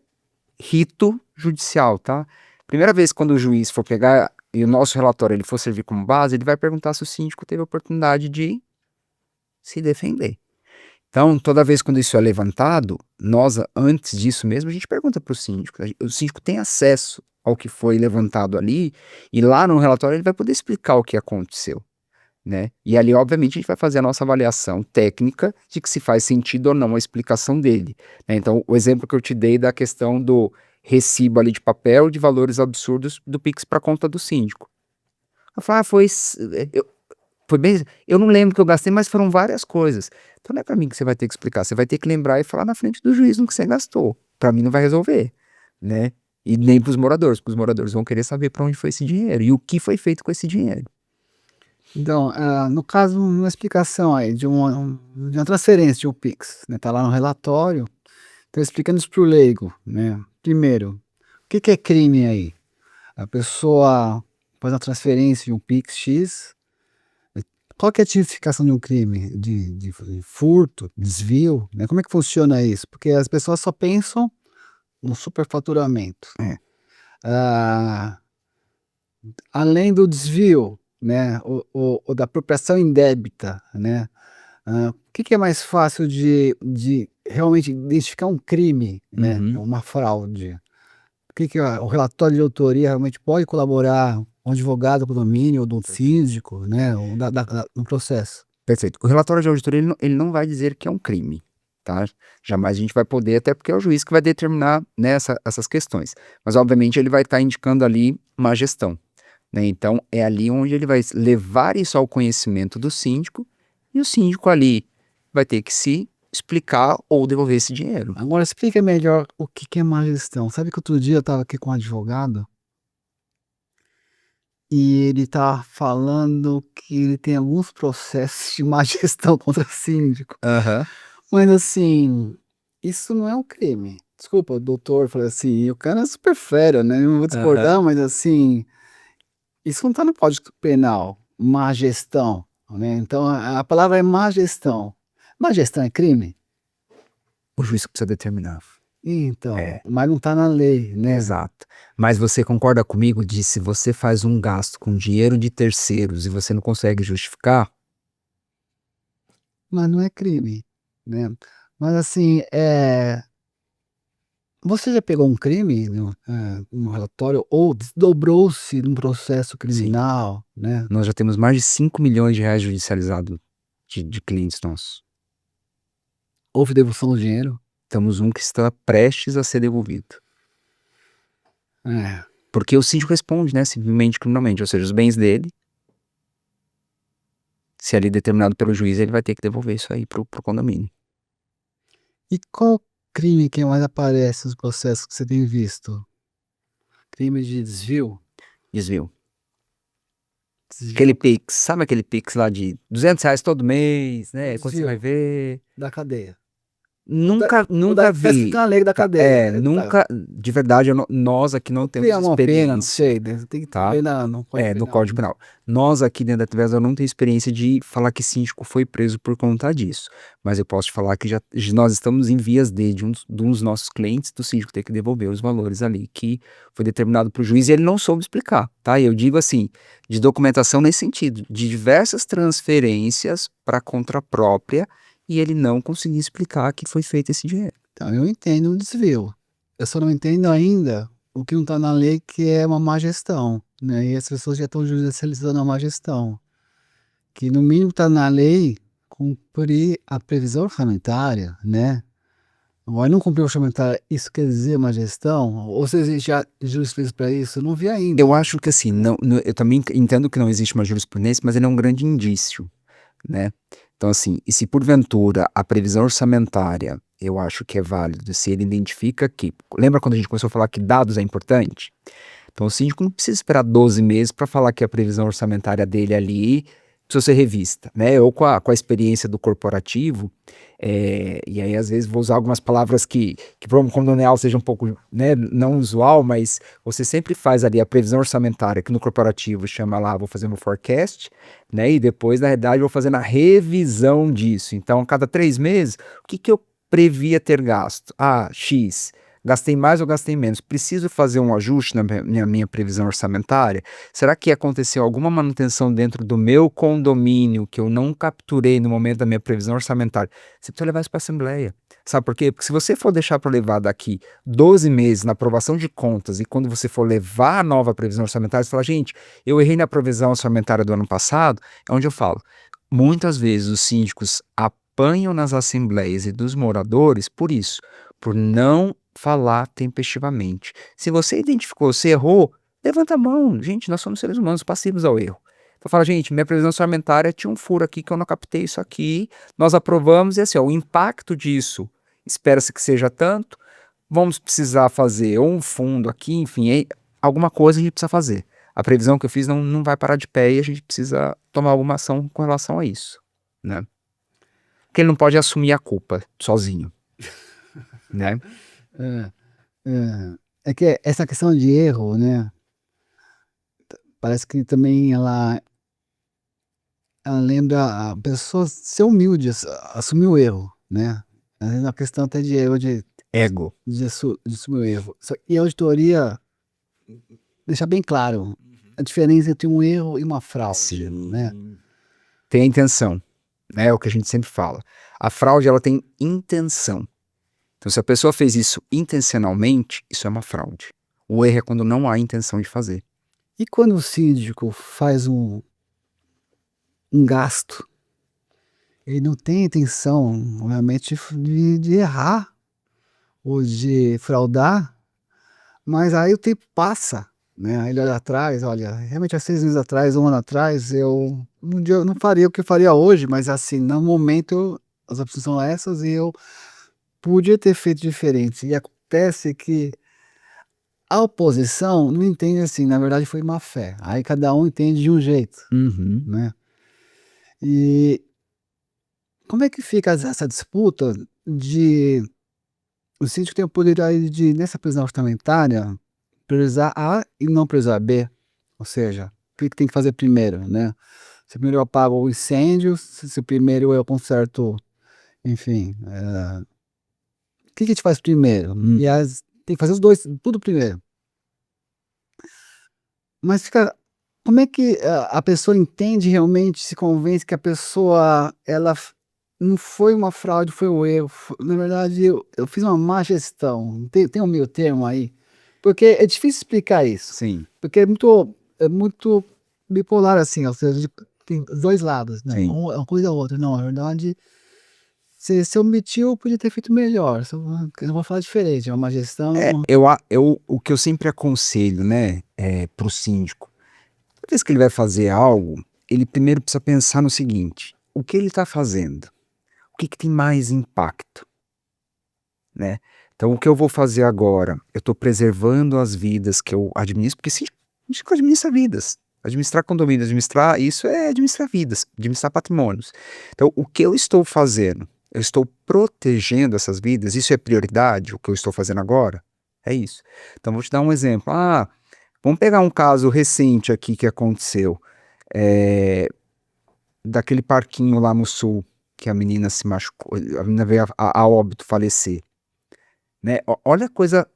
rito judicial, tá? Primeira vez quando o juiz for pegar e o nosso relatório ele for servir como base, ele vai perguntar se o síndico teve a oportunidade de se defender. Então, toda vez quando isso é levantado, nós, antes disso mesmo, a gente pergunta para o síndico. O síndico tem acesso ao que foi levantado ali, e lá no relatório ele vai poder explicar o que aconteceu, né? E ali, obviamente, a gente vai fazer a nossa avaliação técnica de que se faz sentido ou não a explicação dele, né? Então, o exemplo que eu te dei da questão do recibo ali de papel de valores absurdos do Pix para conta do síndico. Eu falo, foi bem, eu não lembro que eu gastei, mas foram várias coisas. Então não é para mim que você vai ter que explicar, você vai ter que lembrar e falar na frente do juiz no que você gastou. Para mim não vai resolver, né? E nem para os moradores vão querer saber para onde foi esse dinheiro e o que foi feito com esse dinheiro. Então, no caso, uma explicação aí de uma transferência de um Pix, né? Tá lá no relatório, então explicando isso para o leigo, né? Primeiro, o que é crime aí? A pessoa faz uma transferência de um Pix X. Qual que é a tipificação de um crime? De furto, desvio, né? Como é que funciona isso? Porque as pessoas só pensam no superfaturamento. Ah, além do desvio, né? O da apropriação indébita, né? O que é mais fácil de realmente identificar um crime, né? Uma fraude? O relatório de autoria realmente pode colaborar um advogado do condomínio ou do síndico, né? Ou no processo? Perfeito. O relatório de auditoria ele não vai dizer que é um crime, tá? Jamais a gente vai poder, até porque é o juiz que vai determinar, né, essas questões. Mas obviamente ele vai estar indicando ali má gestão, né? Então é ali onde ele vai levar isso ao conhecimento do síndico e o síndico ali vai ter que se explicar ou devolver esse dinheiro. Agora explica melhor o que é má gestão. Sabe que outro dia eu estava aqui com um advogado e ele tá falando que ele tem alguns processos de má gestão contra síndico. Aham. Mas assim, isso não é um crime. Desculpa, o doutor falou assim, o cara é super fera, né? Não vou discordar, mas assim, isso não tá no Código Penal, má gestão, né? Então a palavra é má gestão. Má gestão é crime? O juiz que precisa determinar. Então, mas não tá na lei, né? Exato. Mas você concorda comigo de se você faz um gasto com dinheiro de terceiros e você não consegue justificar? Mas não é crime, né? Mas assim, você já pegou um crime no relatório ou desdobrou-se num processo Sim. criminal, né? Nós já temos mais de 5 milhões de reais judicializados de clientes nossos. Houve devolução do dinheiro? Temos um que está prestes a ser devolvido. É. Porque o síndico responde, né, civilmente e criminalmente, ou seja, os bens dele, se ali determinado pelo juiz, ele vai ter que devolver isso aí pro condomínio. E qual crime que mais aparece nos processos que você tem visto? Crime de desvio? Desvio. Desvio Aquele Pix, sabe aquele Pix lá de R$ 200 todo mês, né? Quando você Desvio vai ver. da cadeia. Nunca Parece que vi. tem uma lei da cadeia. Nunca, de verdade, nós aqui não temos Criar uma pena, não experiência, sei, né, tem que tá? ver no Código No Penal. Código Penal. Nós aqui dentro da Tivesa não temos experiência de falar que síndico foi preso por conta disso. Mas eu posso te falar que nós estamos em vias de um dos nossos clientes, do síndico ter que devolver os valores ali que foi determinado para o juiz e ele não soube explicar, tá? E eu digo assim, de documentação nesse sentido, de diversas transferências para conta própria e ele não conseguiu explicar que foi feito esse dinheiro. Então, eu entendo o desvio. Eu só não entendo ainda o que não está na lei, que é uma má gestão, né? E as pessoas já estão judicializando a má gestão. Que no mínimo está na lei cumprir a previsão orçamentária, né? Agora, não cumprir o orçamentário, isso quer dizer má gestão? Ou se existe já jurisprudência para isso? Eu não vi ainda. Eu acho que assim, eu também entendo que não existe uma jurisprudência, mas ele é um grande indício, né? Então assim, e se porventura a previsão orçamentária, eu acho que é válido, se ele identifica que, lembra quando a gente começou a falar que dados é importante? Então o síndico não precisa esperar 12 meses para falar que a previsão orçamentária dele ali precisa ser revista, né? Ou com a experiência do corporativo, e aí às vezes vou usar algumas palavras que para um condominial seja um pouco, né, não usual, mas você sempre faz ali a previsão orçamentária, que no corporativo chama lá, vou fazer no forecast, né? E depois, na realidade, vou fazendo a revisão disso. Então, a cada 3 meses, o que eu previa ter gasto? Ah, X. Gastei mais ou gastei menos? Preciso fazer um ajuste na minha previsão orçamentária? Será que aconteceu alguma manutenção dentro do meu condomínio que eu não capturei no momento da minha previsão orçamentária? Você precisa levar isso para a Assembleia. Sabe por quê? Porque se você for deixar para levar daqui 12 meses na aprovação de contas e quando você for levar a nova previsão orçamentária, você fala, gente, eu errei na previsão orçamentária do ano passado, é onde eu falo. Muitas vezes os síndicos apanham nas assembleias e dos moradores por isso, por não falar tempestivamente. Se você identificou, você errou, levanta a mão. Gente, nós somos seres humanos passivos ao erro. Então fala, gente, minha previsão orçamentária tinha um furo aqui que eu não captei isso aqui, nós aprovamos e assim, ó, o impacto disso espera-se que seja tanto, vamos precisar fazer ou um fundo aqui, enfim, alguma coisa a gente precisa fazer. A previsão que eu fiz não vai parar de pé e a gente precisa tomar alguma ação com relação a isso, né? Porque ele não pode assumir a culpa sozinho, né? É, é que essa questão de erro, né? Parece que também ela lembra a pessoa ser humilde, assumir o erro, né? Às vezes é uma questão até de erro, Ego. de assumir o erro. E a auditoria deixar bem claro a diferença entre um erro e uma fraude, né? Tem a intenção, né? É o que a gente sempre fala. A fraude, ela tem intenção. Então, se a pessoa fez isso intencionalmente, isso é uma fraude. O erro é quando não há intenção de fazer. E quando o síndico faz um gasto, ele não tem intenção, obviamente, de errar ou de fraudar, mas aí o tempo passa, né? Aí ele olha atrás, olha, realmente há 6 meses atrás, 1 ano atrás, eu não faria o que eu faria hoje, mas assim, no momento as opções são essas e eu podia ter feito diferente. E acontece que a oposição não entende assim, na verdade foi má fé. Aí cada um entende de um jeito, né? E como é que fica essa disputa de o síndico tem o poder aí de, nessa prisão orçamentária, priorizar A e não priorizar B? Ou seja, o que tem que fazer primeiro, né? Se primeiro eu apago o incêndio, se primeiro eu conserto, enfim, o que a gente faz primeiro? E tem que fazer os dois, tudo primeiro. Mas fica, como é que a pessoa entende realmente, se convence que a pessoa, ela não foi uma fraude, foi um erro. Na verdade, eu fiz uma má gestão. Tem um meio termo aí? Porque é difícil explicar isso. Sim. Porque é muito bipolar, assim, ou seja, tem os dois lados, né? Sim. Uma coisa ou outra. Não, na verdade, se eu omitiu, eu podia ter feito melhor. Eu vou falar diferente, é uma má gestão. O que eu sempre aconselho, né, para o síndico, toda vez que ele vai fazer algo, ele primeiro precisa pensar no seguinte, o que ele está fazendo? O que tem mais impacto? Né? Então, o que eu vou fazer agora? Eu estou preservando as vidas que eu administro, porque síndico administra vidas. Administrar condomínio, administrar isso é administrar vidas, administrar patrimônios. Então, o que eu estou fazendo? Eu estou protegendo essas vidas? Isso é prioridade, o que eu estou fazendo agora? É isso. Então, vou te dar um exemplo. Vamos pegar um caso recente aqui que aconteceu, daquele parquinho lá no sul, que a menina se machucou, a menina veio a óbito falecer, né? Olha a coisa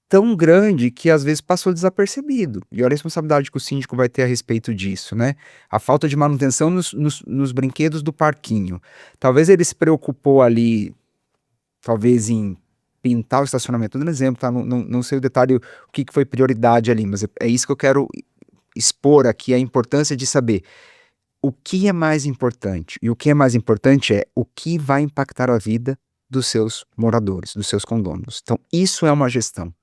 tão grande que às vezes passou desapercebido. E olha a responsabilidade que o síndico vai ter a respeito disso, né? A falta de manutenção nos brinquedos do parquinho. Talvez ele se preocupou ali, talvez em pintar o estacionamento. Dando um exemplo, tá? Não sei o detalhe, o que foi prioridade ali, mas é isso que eu quero expor aqui, a importância de saber o que é mais importante. E o que é mais importante é o que vai impactar a vida dos seus moradores, dos seus condôminos. Então, isso é uma gestão,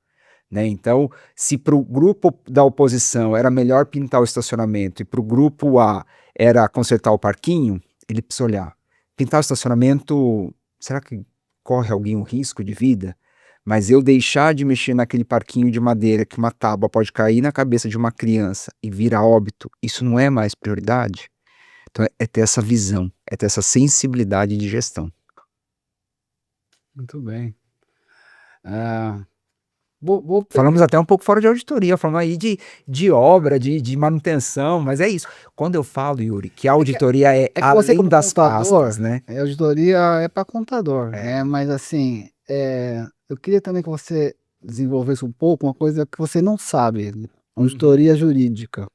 né? Então, se para o grupo da oposição era melhor pintar o estacionamento e para o grupo A era consertar o parquinho, ele precisa olhar. Pintar o estacionamento, será que corre alguém um risco de vida? Mas eu deixar de mexer naquele parquinho de madeira que uma tábua pode cair na cabeça de uma criança e vir a óbito, isso não é mais prioridade? Então é ter essa visão, é ter essa sensibilidade de gestão. Muito bem. Ah, vou Falamos até um pouco fora de auditoria, falamos aí de obra, de manutenção, mas é isso. Quando eu falo, Yuri, que a auditoria é que você além como das contador, pastas, né? a auditoria é para contador, né? Mas assim, eu queria também que você desenvolvesse um pouco uma coisa que você não sabe, auditoria jurídica.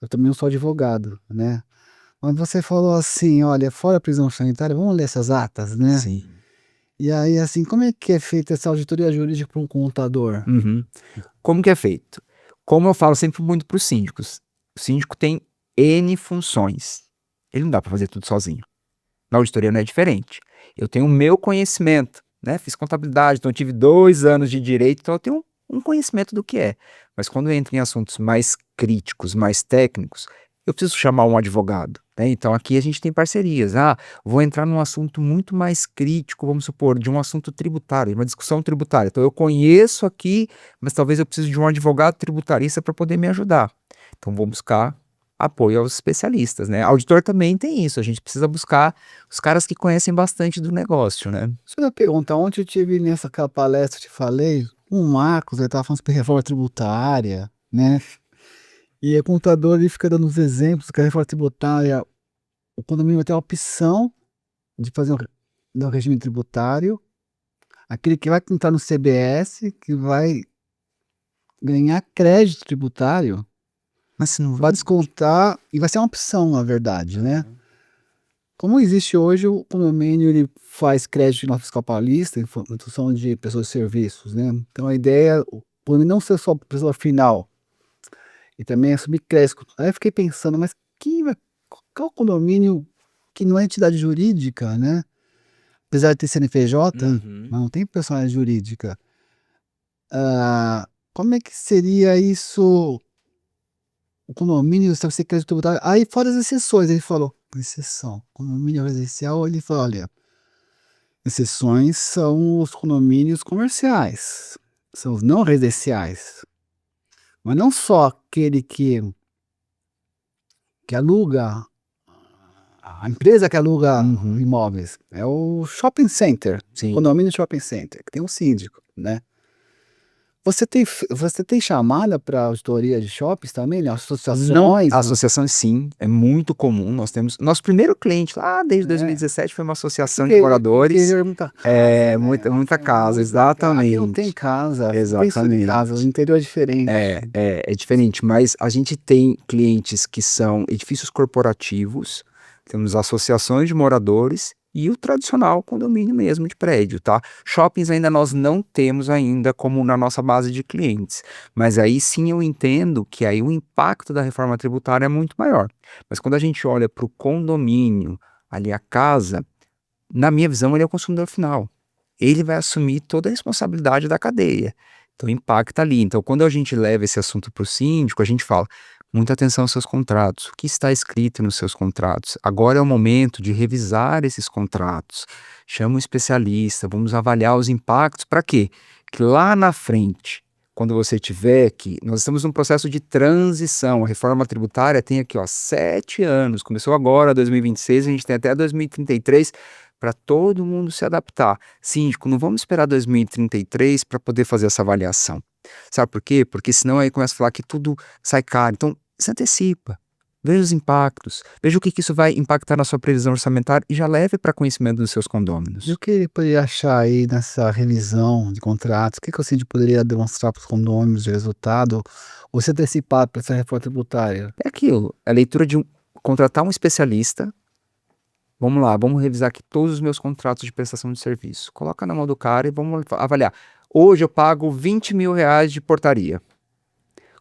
Eu também não sou advogado, né? Mas você falou assim, olha, fora a prisão sanitária, vamos ler essas atas, né? Sim. E aí, assim, como é que é feita essa auditoria jurídica para um contador? Como que é feito? Como eu falo sempre muito para os síndicos, o síndico tem N funções. Ele não dá para fazer tudo sozinho. Na auditoria não é diferente. Eu tenho o meu conhecimento, né? Fiz contabilidade, então eu tive 2 anos de direito, então eu tenho um conhecimento do que é. Mas quando entra em assuntos mais críticos, mais técnicos, eu preciso chamar um advogado, né? Então aqui a gente tem parcerias. Vou entrar num assunto muito mais crítico, vamos supor, de um assunto tributário, de uma discussão tributária. Então eu conheço aqui, mas talvez eu precise de um advogado tributarista para poder me ajudar. Então vou buscar apoio aos especialistas, né? Auditor também tem isso, a gente precisa buscar os caras que conhecem bastante do negócio, né? Só uma pergunta, ontem eu tive aquela palestra que eu te falei, o Marcos, ele estava falando sobre reforma tributária, né? E o contador ele fica dando os exemplos que a reforma tributária, o condomínio vai ter a opção de fazer um regime tributário, aquele que vai entrar no CBS, que vai ganhar crédito tributário, Mas se não vai descontar, e vai ser uma opção, na verdade, né? Como existe hoje, o condomínio ele faz crédito de nota fiscal paulista em função de pessoas e serviços, né? Então a ideia, o condomínio não ser só pessoa final, e também assumir crédito. Aí eu fiquei pensando, mas qual condomínio que não é entidade jurídica, né? Apesar de ter CNPJ, mas não tem personalidade jurídica. Como é que seria isso? O condomínio estabelecer crédito tributário. Aí, fora as exceções, ele falou: exceção. Condomínio residencial, ele falou: olha, exceções são os condomínios comerciais, são os não residenciais. Mas não só aquele que aluga, a empresa que aluga imóveis, é o shopping center, Sim. condomínio shopping center, que tem um síndico, né? Você tem chamada para auditoria de shoppings também, né? Associações? Associações sim, é muito comum. Nós temos nosso primeiro cliente lá desde 2017 foi uma associação de moradores. Interior, muita casa, Muita casa, aqui não exatamente. tem casa. Exatamente. Casa, o interior é diferente. É diferente, mas a gente tem clientes que são edifícios corporativos, temos associações de moradores e o tradicional condomínio mesmo de prédio, tá? Shoppings ainda nós não temos ainda como na nossa base de clientes, mas aí sim eu entendo que aí o impacto da reforma tributária é muito maior. Mas quando a gente olha para o condomínio, ali a casa, na minha visão ele é o consumidor final. Ele vai assumir toda a responsabilidade da cadeia. Então impacta ali. Então quando a gente leva esse assunto para o síndico, a gente fala, muita atenção aos seus contratos. O que está escrito nos seus contratos? Agora é o momento de revisar esses contratos. Chama um especialista, vamos avaliar os impactos. Para quê? Que lá na frente, quando você tiver que... Nós estamos num processo de transição. A reforma tributária tem aqui, 7 anos. Começou agora, 2026, a gente tem até 2033 para todo mundo se adaptar. Síndico, não vamos esperar 2033 para poder fazer essa avaliação. Sabe por quê? Porque senão aí começa a falar que tudo sai caro. Então, se antecipa. Veja os impactos, veja o que isso vai impactar na sua previsão orçamentária e já leve para conhecimento dos seus condôminos. E o que ele poderia achar aí nessa revisão de contratos? O que o síndico poderia demonstrar para os condôminos de resultado ou se antecipar para essa reforma tributária? É aquilo, a leitura de contratar um especialista. Vamos lá, vamos revisar aqui todos os meus contratos de prestação de serviço. Coloca na mão do cara e vamos avaliar. Hoje eu pago R$20.000 de portaria.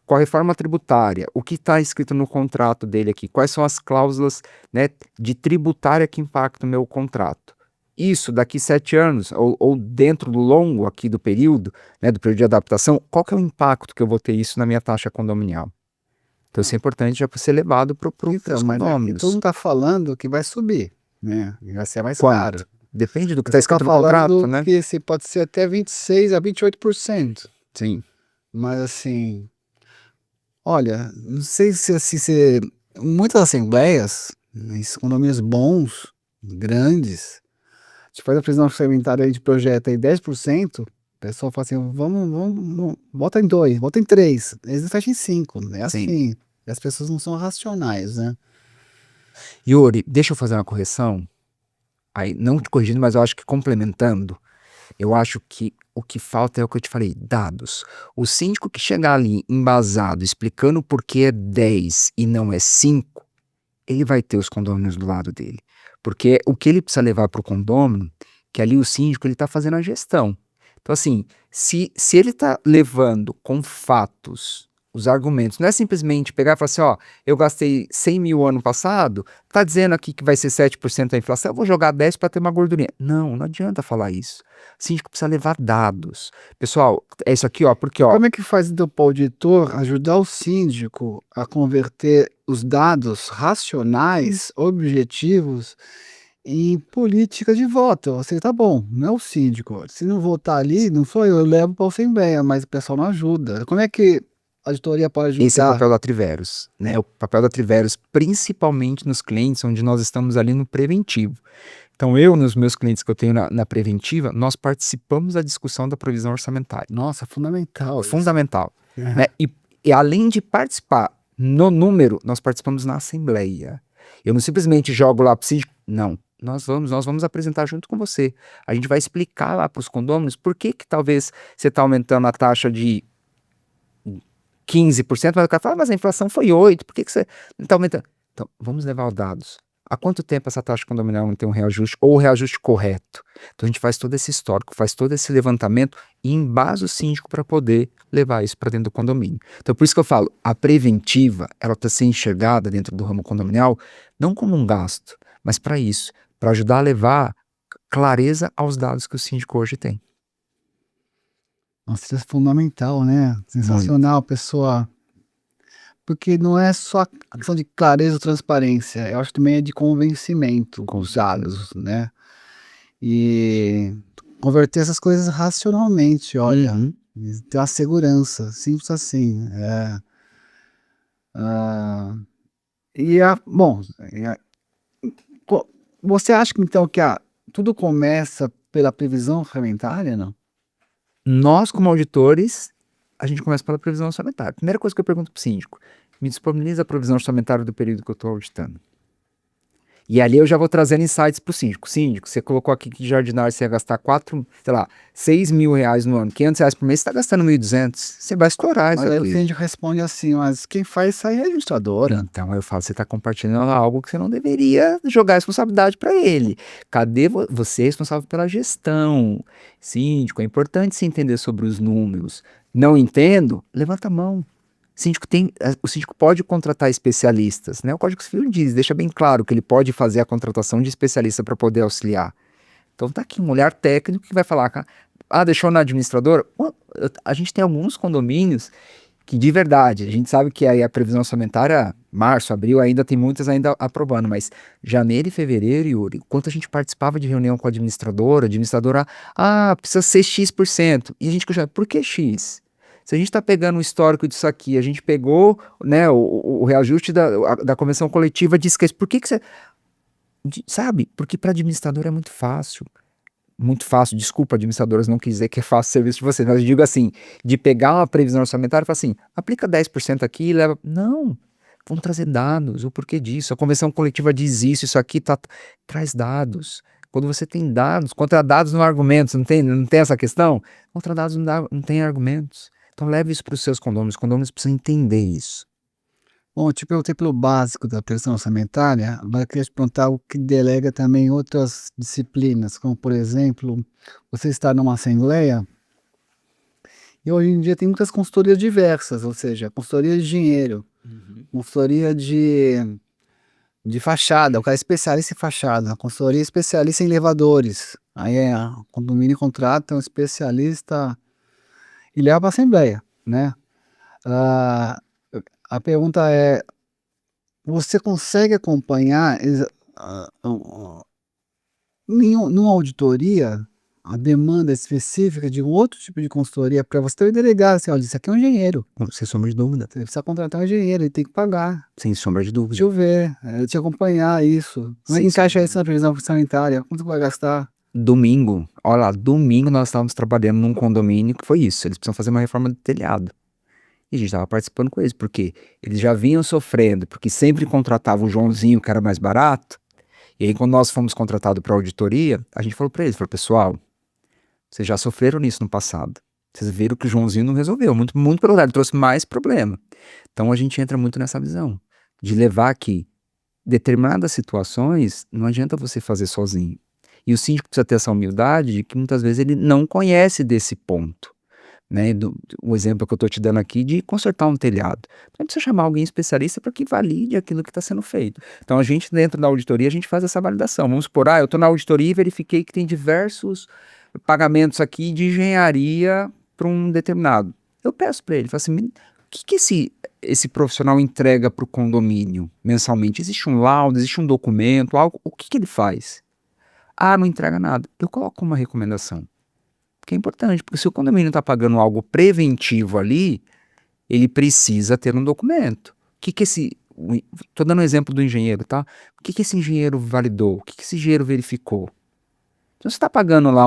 Com a reforma tributária, o que está escrito no contrato dele aqui? Quais são as cláusulas, né, de tributária que impactam o meu contrato? Isso, daqui 7 anos, ou dentro do longo aqui do período, né, do período de adaptação, qual que é o impacto que eu vou ter isso na minha taxa condominial? Então isso é importante já para ser levado para Então, os mas condôminos. todo mundo está falando que vai subir, né? Vai ser mais Quanto? caro. Depende do que Você está está escrito no contrato, falando né? que pode ser até 26% a 28%. Sim. Mas assim, olha, não sei se muitas assembleias, esses condomínios bons, grandes, a gente faz a previsão orçamentária aí de projeto aí 10%, o pessoal fala assim, vamos, bota em 2, bota em 3, eles fecham em 5, é assim, as pessoas não são racionais, né? Yuri, deixa eu fazer uma correção. Aí, não te corrigindo, mas eu acho que complementando, eu acho que o que falta é o que eu te falei, dados. O síndico que chegar ali embasado, explicando por que é 10 e não é 5, ele vai ter os condôminos do lado dele. Porque o que ele precisa levar para o condômino, que ali o síndico ele está fazendo a gestão. Então assim, se ele está levando com fatos os argumentos, não é simplesmente pegar e falar assim, ó, eu gastei 100 mil ano passado, tá dizendo aqui que vai ser 7% a inflação, eu vou jogar 10 para ter uma gordurinha. Não, não adianta falar isso. O síndico precisa levar dados. Pessoal, é isso aqui, ó, porque, ó... Como é que faz então para o auditor ajudar o síndico a converter os dados racionais, objetivos, em política de voto? Você tá bom, não é o síndico. Se não votar ali, não sou eu levo para a Assembleia, mas o pessoal não ajuda. Como é que a auditoria pode ajudar? Esse é o papel da Triveros, né? O papel da Triveros, principalmente nos clientes onde nós estamos ali no preventivo. Então, nos meus clientes que eu tenho na preventiva, nós participamos da discussão da provisão orçamentária. Nossa, fundamental. Fundamental. Né? E além de participar no número, nós participamos na assembleia. Eu não simplesmente jogo lá para o síndico. Não. Nós vamos apresentar junto com você. A gente vai explicar lá para os condôminos por que talvez você está aumentando a taxa de 15%, mas o cara fala, mas a inflação foi 8%, por que você não está aumentando? Então, vamos levar os dados. Há quanto tempo essa taxa condominial não tem um reajuste, ou o reajuste correto? Então a gente faz todo esse histórico, faz todo esse levantamento e embasa o síndico para poder levar isso para dentro do condomínio. Então por isso que eu falo, a preventiva, ela está sendo enxergada dentro do ramo condominial, não como um gasto, mas para isso, para ajudar a levar clareza aos dados que o síndico hoje tem. Nossa, isso é fundamental, né? Sensacional, pessoa. Porque não é só a questão de clareza ou transparência, eu acho que também é de convencimento com os dados, né? E converter essas coisas racionalmente, olha, ter uma segurança, simples assim. Bom, você acha que então que tudo começa pela previsão orçamentária, não? Nós, como auditores, a gente começa pela previsão orçamentária. Primeira coisa que eu pergunto para o síndico, me disponibiliza a provisão orçamentária do período que eu estou auditando. E ali eu já vou trazendo insights para o síndico. Síndico, você colocou aqui que de jardinário você ia gastar 6 mil reais no ano, 500 reais por mês, você está gastando 1.200. Você vai estourar isso Mas aí o aqui. síndico responde assim, mas quem faz isso aí é a administradora. Então eu falo, você está compartilhando algo que você não deveria jogar a responsabilidade para ele. Cadê você é responsável pela gestão? Síndico, é importante se entender sobre os números. Não entendo? Levanta a mão. O síndico pode contratar especialistas, né? O Código Civil deixa bem claro que ele pode fazer a contratação de especialista para poder auxiliar. Então tá aqui um olhar técnico que vai falar, deixou na administradora? A gente tem alguns condomínios que de verdade, a gente sabe que aí a previsão orçamentária, março, abril, ainda tem muitas ainda aprovando, mas janeiro e fevereiro, Yuri, quanto a gente participava de reunião com a administradora, precisa ser X%, e a gente questionava, por que X? Se a gente está pegando o histórico disso aqui, a gente pegou, né, o reajuste da convenção coletiva, disse que por que você... Sabe? Porque para administrador é muito fácil. Muito fácil, desculpa, administradoras, não quis dizer que é fácil o serviço de vocês, mas eu digo assim, de pegar uma previsão orçamentária e falar assim, aplica 10% aqui e leva. Não, vamos trazer dados, o porquê disso, a convenção coletiva diz isso aqui traz dados. Quando você tem dados, contra dados não há argumentos, não tem essa questão? Contra dados não tem argumentos. Então leve isso para os seus condôminos, os condôminos precisam entender isso. Bom, eu te perguntei pelo básico da previsão orçamentária, agora eu queria te perguntar o que delega também outras disciplinas, como por exemplo, você está numa assembleia e hoje em dia tem muitas consultorias diversas, ou seja, consultoria de dinheiro, consultoria de fachada, o cara é especialista em fachada, a consultoria é especialista em elevadores, aí o condomínio contrata um especialista e leva para a assembleia, né? Ah, a pergunta é, você consegue acompanhar numa auditoria a demanda específica de um outro tipo de consultoria para você ter delegar assim, olha, isso aqui é um engenheiro, Sem sombra de dúvida. você precisa contratar um engenheiro, ele tem que pagar. Sem sombra de Deixa dúvida. eu ver, te acompanhar isso. Como é que encaixa isso na previsão orçamentária? Quanto vai gastar? Domingo, olha lá, domingo nós estávamos trabalhando num condomínio que foi isso, eles precisam fazer uma reforma do telhado. E a gente estava participando com eles, porque eles já vinham sofrendo, porque sempre contratavam o Joãozinho, que era mais barato. E aí, quando nós fomos contratados para auditoria, a gente falou para eles, pessoal, vocês já sofreram nisso no passado. Vocês viram que o Joãozinho não resolveu, muito, muito pelo contrário, trouxe mais problema. Então a gente entra muito nessa visão, de levar que determinadas situações não adianta você fazer sozinho. E o síndico precisa ter essa humildade de que muitas vezes ele não conhece desse ponto. Né, o exemplo que eu estou te dando aqui de consertar um telhado. Então, precisa chamar alguém especialista para que valide aquilo que está sendo feito. Então, a gente, dentro da auditoria, a gente faz essa validação. Vamos supor, eu estou na auditoria e verifiquei que tem diversos pagamentos aqui de engenharia para um determinado. Eu peço para ele, falo assim, o que esse profissional entrega para o condomínio mensalmente? Existe um laudo, existe um documento, algo? O que ele faz? Não entrega nada. Eu coloco uma recomendação. Que é importante, porque se o condomínio está pagando algo preventivo ali, ele precisa ter um documento. Estou dando um exemplo do engenheiro, tá? O que esse engenheiro validou? O que esse engenheiro verificou? Então você está pagando lá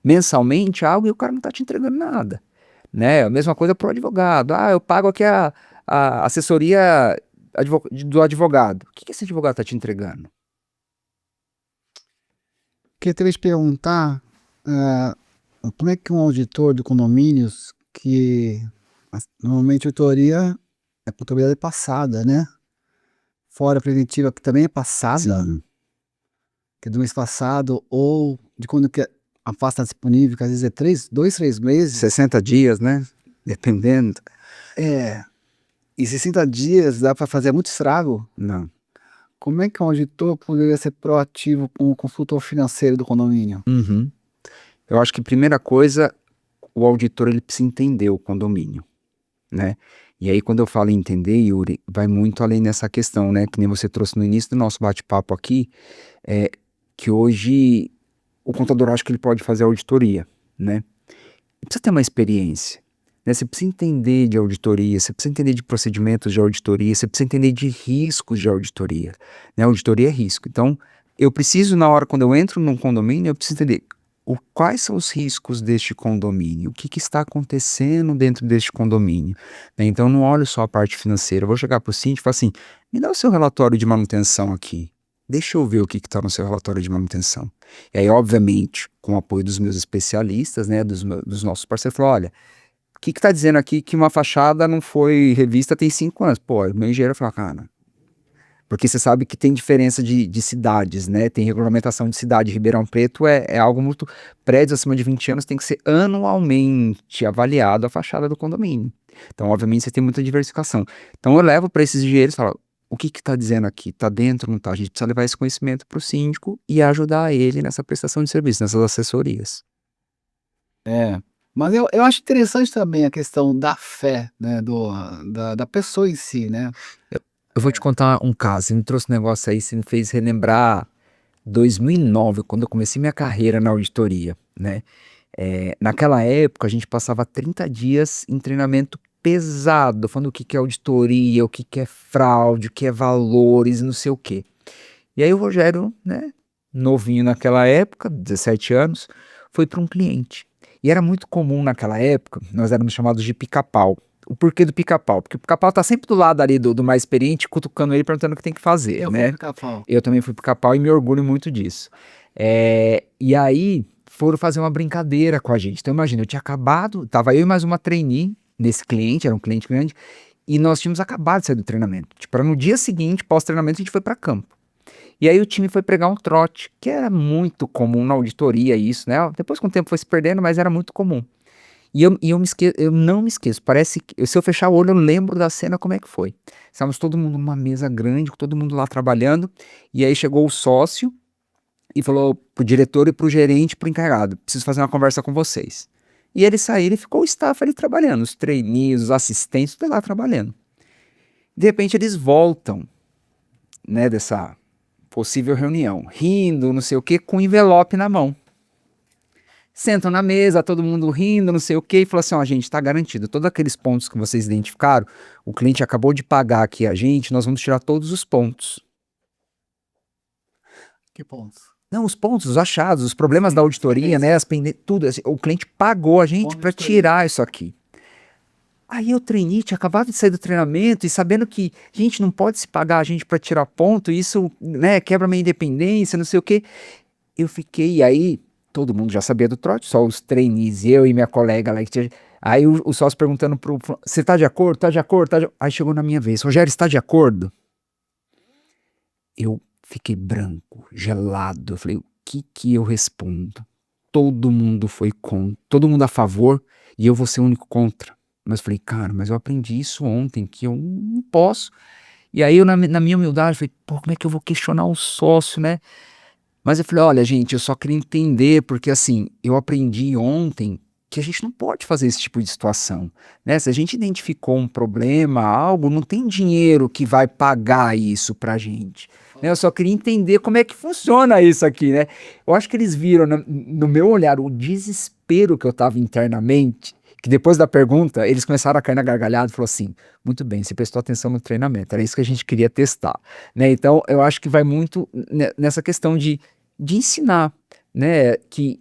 mensalmente algo e o cara não está te entregando nada. Né? A mesma coisa para o advogado. Eu pago aqui a assessoria do advogado. O que esse advogado está te entregando? Queria te perguntar como é que um auditor de condomínios, que normalmente a auditoria é contabilidade passada, né? Fora a preventiva, que também é passada, Sim. que é do mês passado, ou de quando que a pasta está disponível, que às vezes é 2, 3 meses. 60 dias, né? Dependendo. E 60 dias dá para fazer muito estrago. Não. Como é que um auditor poderia ser proativo com o consultor financeiro do condomínio? Eu acho que primeira coisa, o auditor ele precisa entender o condomínio, né? E aí quando eu falo em entender, Yuri, vai muito além dessa questão, né? Que nem você trouxe no início do nosso bate-papo aqui, que hoje o contador acha que ele pode fazer auditoria, né? Ele precisa ter uma experiência, né? Você precisa entender de auditoria, você precisa entender de procedimentos de auditoria, você precisa entender de riscos de auditoria, né? Auditoria é risco. Então, eu preciso, na hora, quando eu entro num condomínio, eu preciso entender quais são os riscos deste condomínio, o que está acontecendo dentro deste condomínio. Né? Então, não olho só a parte financeira, eu vou chegar para o síndico e falar assim, me dá o seu relatório de manutenção aqui, deixa eu ver o que está no seu relatório de manutenção. E aí, obviamente, com o apoio dos meus especialistas, né, dos nossos parceiros, eu falo, olha, o que está dizendo aqui que uma fachada não foi revista tem 5 anos? Pô, meu engenheiro fala, cara, porque você sabe que tem diferença de cidades, né? Tem regulamentação de cidade. Ribeirão Preto é algo muito... Prédios acima de 20 anos tem que ser anualmente avaliado a fachada do condomínio. Então, obviamente, você tem muita diversificação. Então, eu levo para esses engenheiros e falo, o que está dizendo aqui? Está dentro, não está? A gente precisa levar esse conhecimento para o síndico e ajudar ele nessa prestação de serviço, nessas assessorias. Mas eu acho interessante também a questão da fé, né, da pessoa em si, né? Eu vou te contar um caso, você me trouxe um negócio aí, você me fez relembrar 2009, quando eu comecei minha carreira na auditoria, né? Naquela época, a gente passava 30 dias em treinamento pesado, falando o que é auditoria, o que é fraude, o que é valores, não sei o quê. E aí o Rogério, né, novinho naquela época, 17 anos, foi para um cliente. E era muito comum naquela época, nós éramos chamados de pica-pau. O porquê do pica-pau? Porque o pica-pau tá sempre do lado ali do mais experiente, cutucando ele, perguntando o que tem que fazer, Eu né? fui pica-pau. Eu também fui pica-pau e me orgulho muito disso. E aí foram fazer uma brincadeira com a gente. Então imagina, eu tinha acabado, tava eu e mais uma trainee nesse cliente, era um cliente grande, e nós tínhamos acabado de sair do treinamento. Tipo, para no dia seguinte, pós-treinamento, a gente foi para campo. E aí o time foi pregar um trote, que era muito comum na auditoria isso, né? Depois com o tempo foi se perdendo, mas era muito comum. Eu não me esqueço, parece que se eu fechar o olho eu lembro da cena como é que foi. Estávamos todo mundo numa mesa grande, com todo mundo lá trabalhando, e aí chegou o sócio e falou pro diretor e pro gerente, pro encarregado, preciso fazer uma conversa com vocês. E eles saíram e ficou o staff ali trabalhando, os trainees, os assistentes, tudo lá trabalhando. De repente eles voltam, né, dessa possível reunião, rindo, não sei o que, com um envelope na mão. Sentam na mesa, todo mundo rindo, não sei o que, e falam assim, ó, gente, tá garantido, todos aqueles pontos que vocês identificaram, o cliente acabou de pagar aqui a gente, nós vamos tirar todos os pontos. Que pontos? Não, os pontos, os achados, os problemas da auditoria, né, tudo, assim, o cliente pagou a gente para tirar isso aqui. Aí o trainee tinha acabado de sair do treinamento e sabendo que, gente, não pode se pagar a gente para tirar ponto, isso, né, quebra minha independência, não sei o quê. Eu fiquei, aí todo mundo já sabia do trote, só os trainees, eu e minha colega lá. Aí o sócio perguntando você tá de acordo? Tá de acordo? Aí chegou na minha vez, Rogério, está de acordo? Eu fiquei branco, gelado, eu falei, o que eu respondo? Todo mundo foi contra, todo mundo a favor e eu vou ser o único contra. Mas eu falei, cara, mas eu aprendi isso ontem, que eu não posso. E aí eu, na minha humildade, falei, pô, como é que eu vou questionar o sócio, né? Mas eu falei, olha, gente, eu só queria entender, porque assim, eu aprendi ontem que a gente não pode fazer esse tipo de situação, né? Se a gente identificou um problema, algo, não tem dinheiro que vai pagar isso pra gente, né? Eu só queria entender como é que funciona isso aqui, né? Eu acho que eles viram no meu olhar o desespero que eu tava internamente, que depois da pergunta, eles começaram a cair na gargalhada e falou assim, muito bem, você prestou atenção no treinamento, era isso que a gente queria testar, né? Então, eu acho que vai muito nessa questão de ensinar, né? Que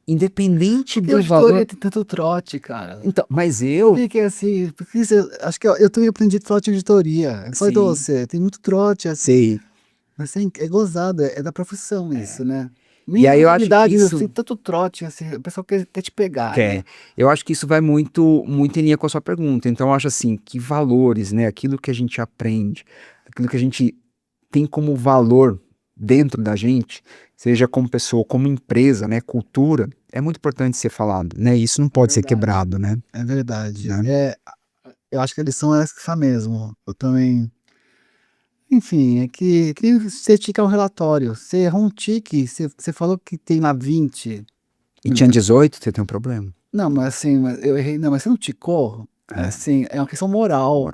independente Porque do a valor... história tem tanto trote, cara. Então, mas eu... Fiquei assim, porque acho que eu também aprendi trote em auditoria. Eu falei, Sim. você, tem muito trote assim. Sei. Mas é gozado, é da profissão isso, né? E aí eu acho que isso... assim, tanto trote, assim, o pessoal quer te pegar. Né? Eu acho que isso vai muito em linha com a sua pergunta. Então eu acho assim, que valores, né? Aquilo que a gente aprende, aquilo que a gente tem como valor dentro da gente, seja como pessoa, como empresa, né? Cultura, é muito importante ser falado, né? Isso não pode ser quebrado, né? É verdade. Né? Eu acho que a lição é essa mesmo. Eu também... Enfim, é que você tica um relatório, você errou um tique, você falou que tem lá 20. E tinha 18, você tem um problema. Não, mas assim, eu errei, não, mas você não ticou? Assim, é uma questão moral.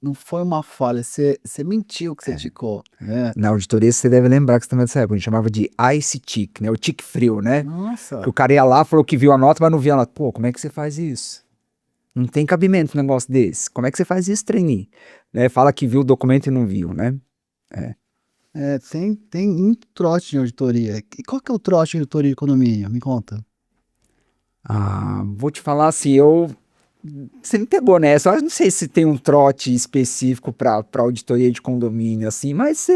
Não foi uma falha, você mentiu que você ticou. Né? Na auditoria você deve lembrar que você também dessa época, a gente chamava de ice tick, né? O tique frio, né? Nossa. Que o cara ia lá, falou que viu a nota, mas não via a nota. Pô, como é que você faz isso? Não tem cabimento um negócio desse. Como é que você faz isso, trainee? Né? Fala que viu o documento e não viu, né? Tem muito trote em auditoria. E qual que é o trote em auditoria de economia? Me conta. Vou te falar assim, você me pegou nessa, eu não sei se tem um trote específico para auditoria de condomínio, assim, mas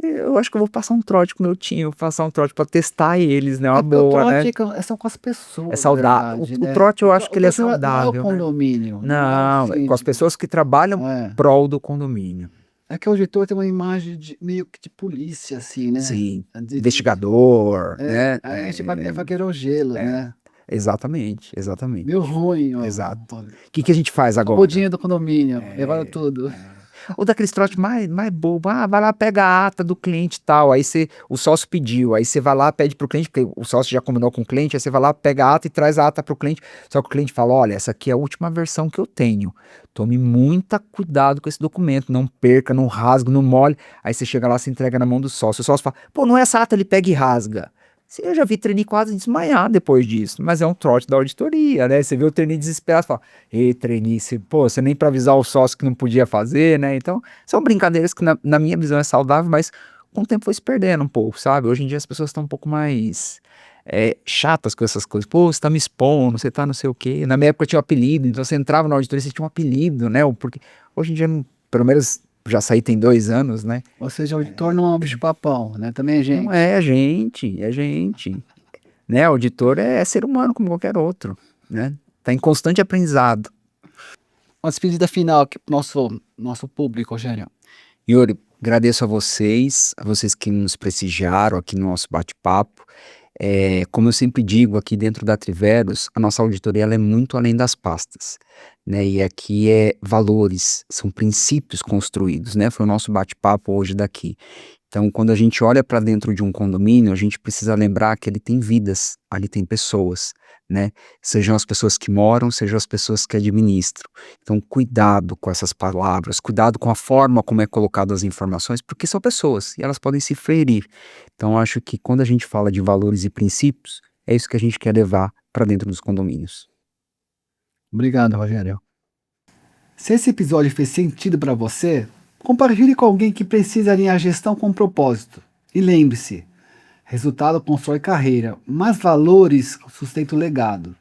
eu acho que eu vou passar um trote com o meu time, vou passar um trote para testar eles, né? Uma boa, né? O trote são com as pessoas. É saudável. Verdade, o trote eu acho que ele é saudável. Não é o condomínio. Não, é com as pessoas que trabalham prol do condomínio. É que o auditor tem uma imagem meio que de polícia, assim, né? Sim, investigador, né? A gente vai querer o gelo, né? Exatamente. Meio ruim, ó. Exato. O que a gente faz agora? Rodinha do condomínio, levaram tudo. Ou daqueles trote mais bobo, vai lá, pega a ata do cliente e tal, aí o sócio pediu, aí você vai lá, pede pro cliente, porque o sócio já combinou com o cliente, aí você vai lá, pega a ata e traz a ata pro cliente, só que o cliente fala, olha, essa aqui é a última versão que eu tenho, tome muito cuidado com esse documento, não perca, não rasgue, não molhe, aí você chega lá, se entrega na mão do sócio, o sócio fala, pô, não é essa ata, ele pega e rasga. Eu já vi trainee quase desmaiar depois disso, mas é um trote da auditoria, né? Você vê o trainee desesperado e fala, ei, trainee, você nem para avisar o sócio que não podia fazer, né? Então, são brincadeiras que na minha visão é saudável, mas com o tempo foi se perdendo um pouco, sabe? Hoje em dia as pessoas estão um pouco mais chatas com essas coisas. Pô, você tá me expondo, você tá não sei o quê. Na minha época tinha um apelido, então você entrava na auditoria, você tinha um apelido, né? Porque hoje em dia, pelo menos já saí tem 2 anos, né? Ou seja, o auditor não é um bicho-papão, né? Também é gente. Não é gente, é gente. Né? Auditor é ser humano como qualquer outro, né? Tá em constante aprendizado. Uma despedida final aqui pro nosso público, Rogério. Yuri, agradeço a vocês que nos prestigiaram aqui no nosso bate-papo. Como eu sempre digo aqui dentro da Triveros, a nossa auditoria ela é muito além das pastas, né? E aqui é valores, são princípios construídos, né? Foi o nosso bate-papo hoje daqui. Então, quando a gente olha para dentro de um condomínio, a gente precisa lembrar que ele tem vidas, ali tem pessoas, né? Sejam as pessoas que moram, sejam as pessoas que administram. Então, cuidado com essas palavras, cuidado com a forma como é colocado as informações, porque são pessoas e elas podem se ferir. Então, acho que quando a gente fala de valores e princípios, é isso que a gente quer levar para dentro dos condomínios. Obrigado, Rogério. Se esse episódio fez sentido para você, compartilhe com alguém que precisa alinhar gestão com propósito. E lembre-se, resultado constrói carreira, mas valores sustentam o legado.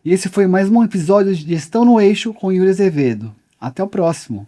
E esse foi mais um episódio de Gestão no Eixo com Yuri Azevedo. Até o próximo.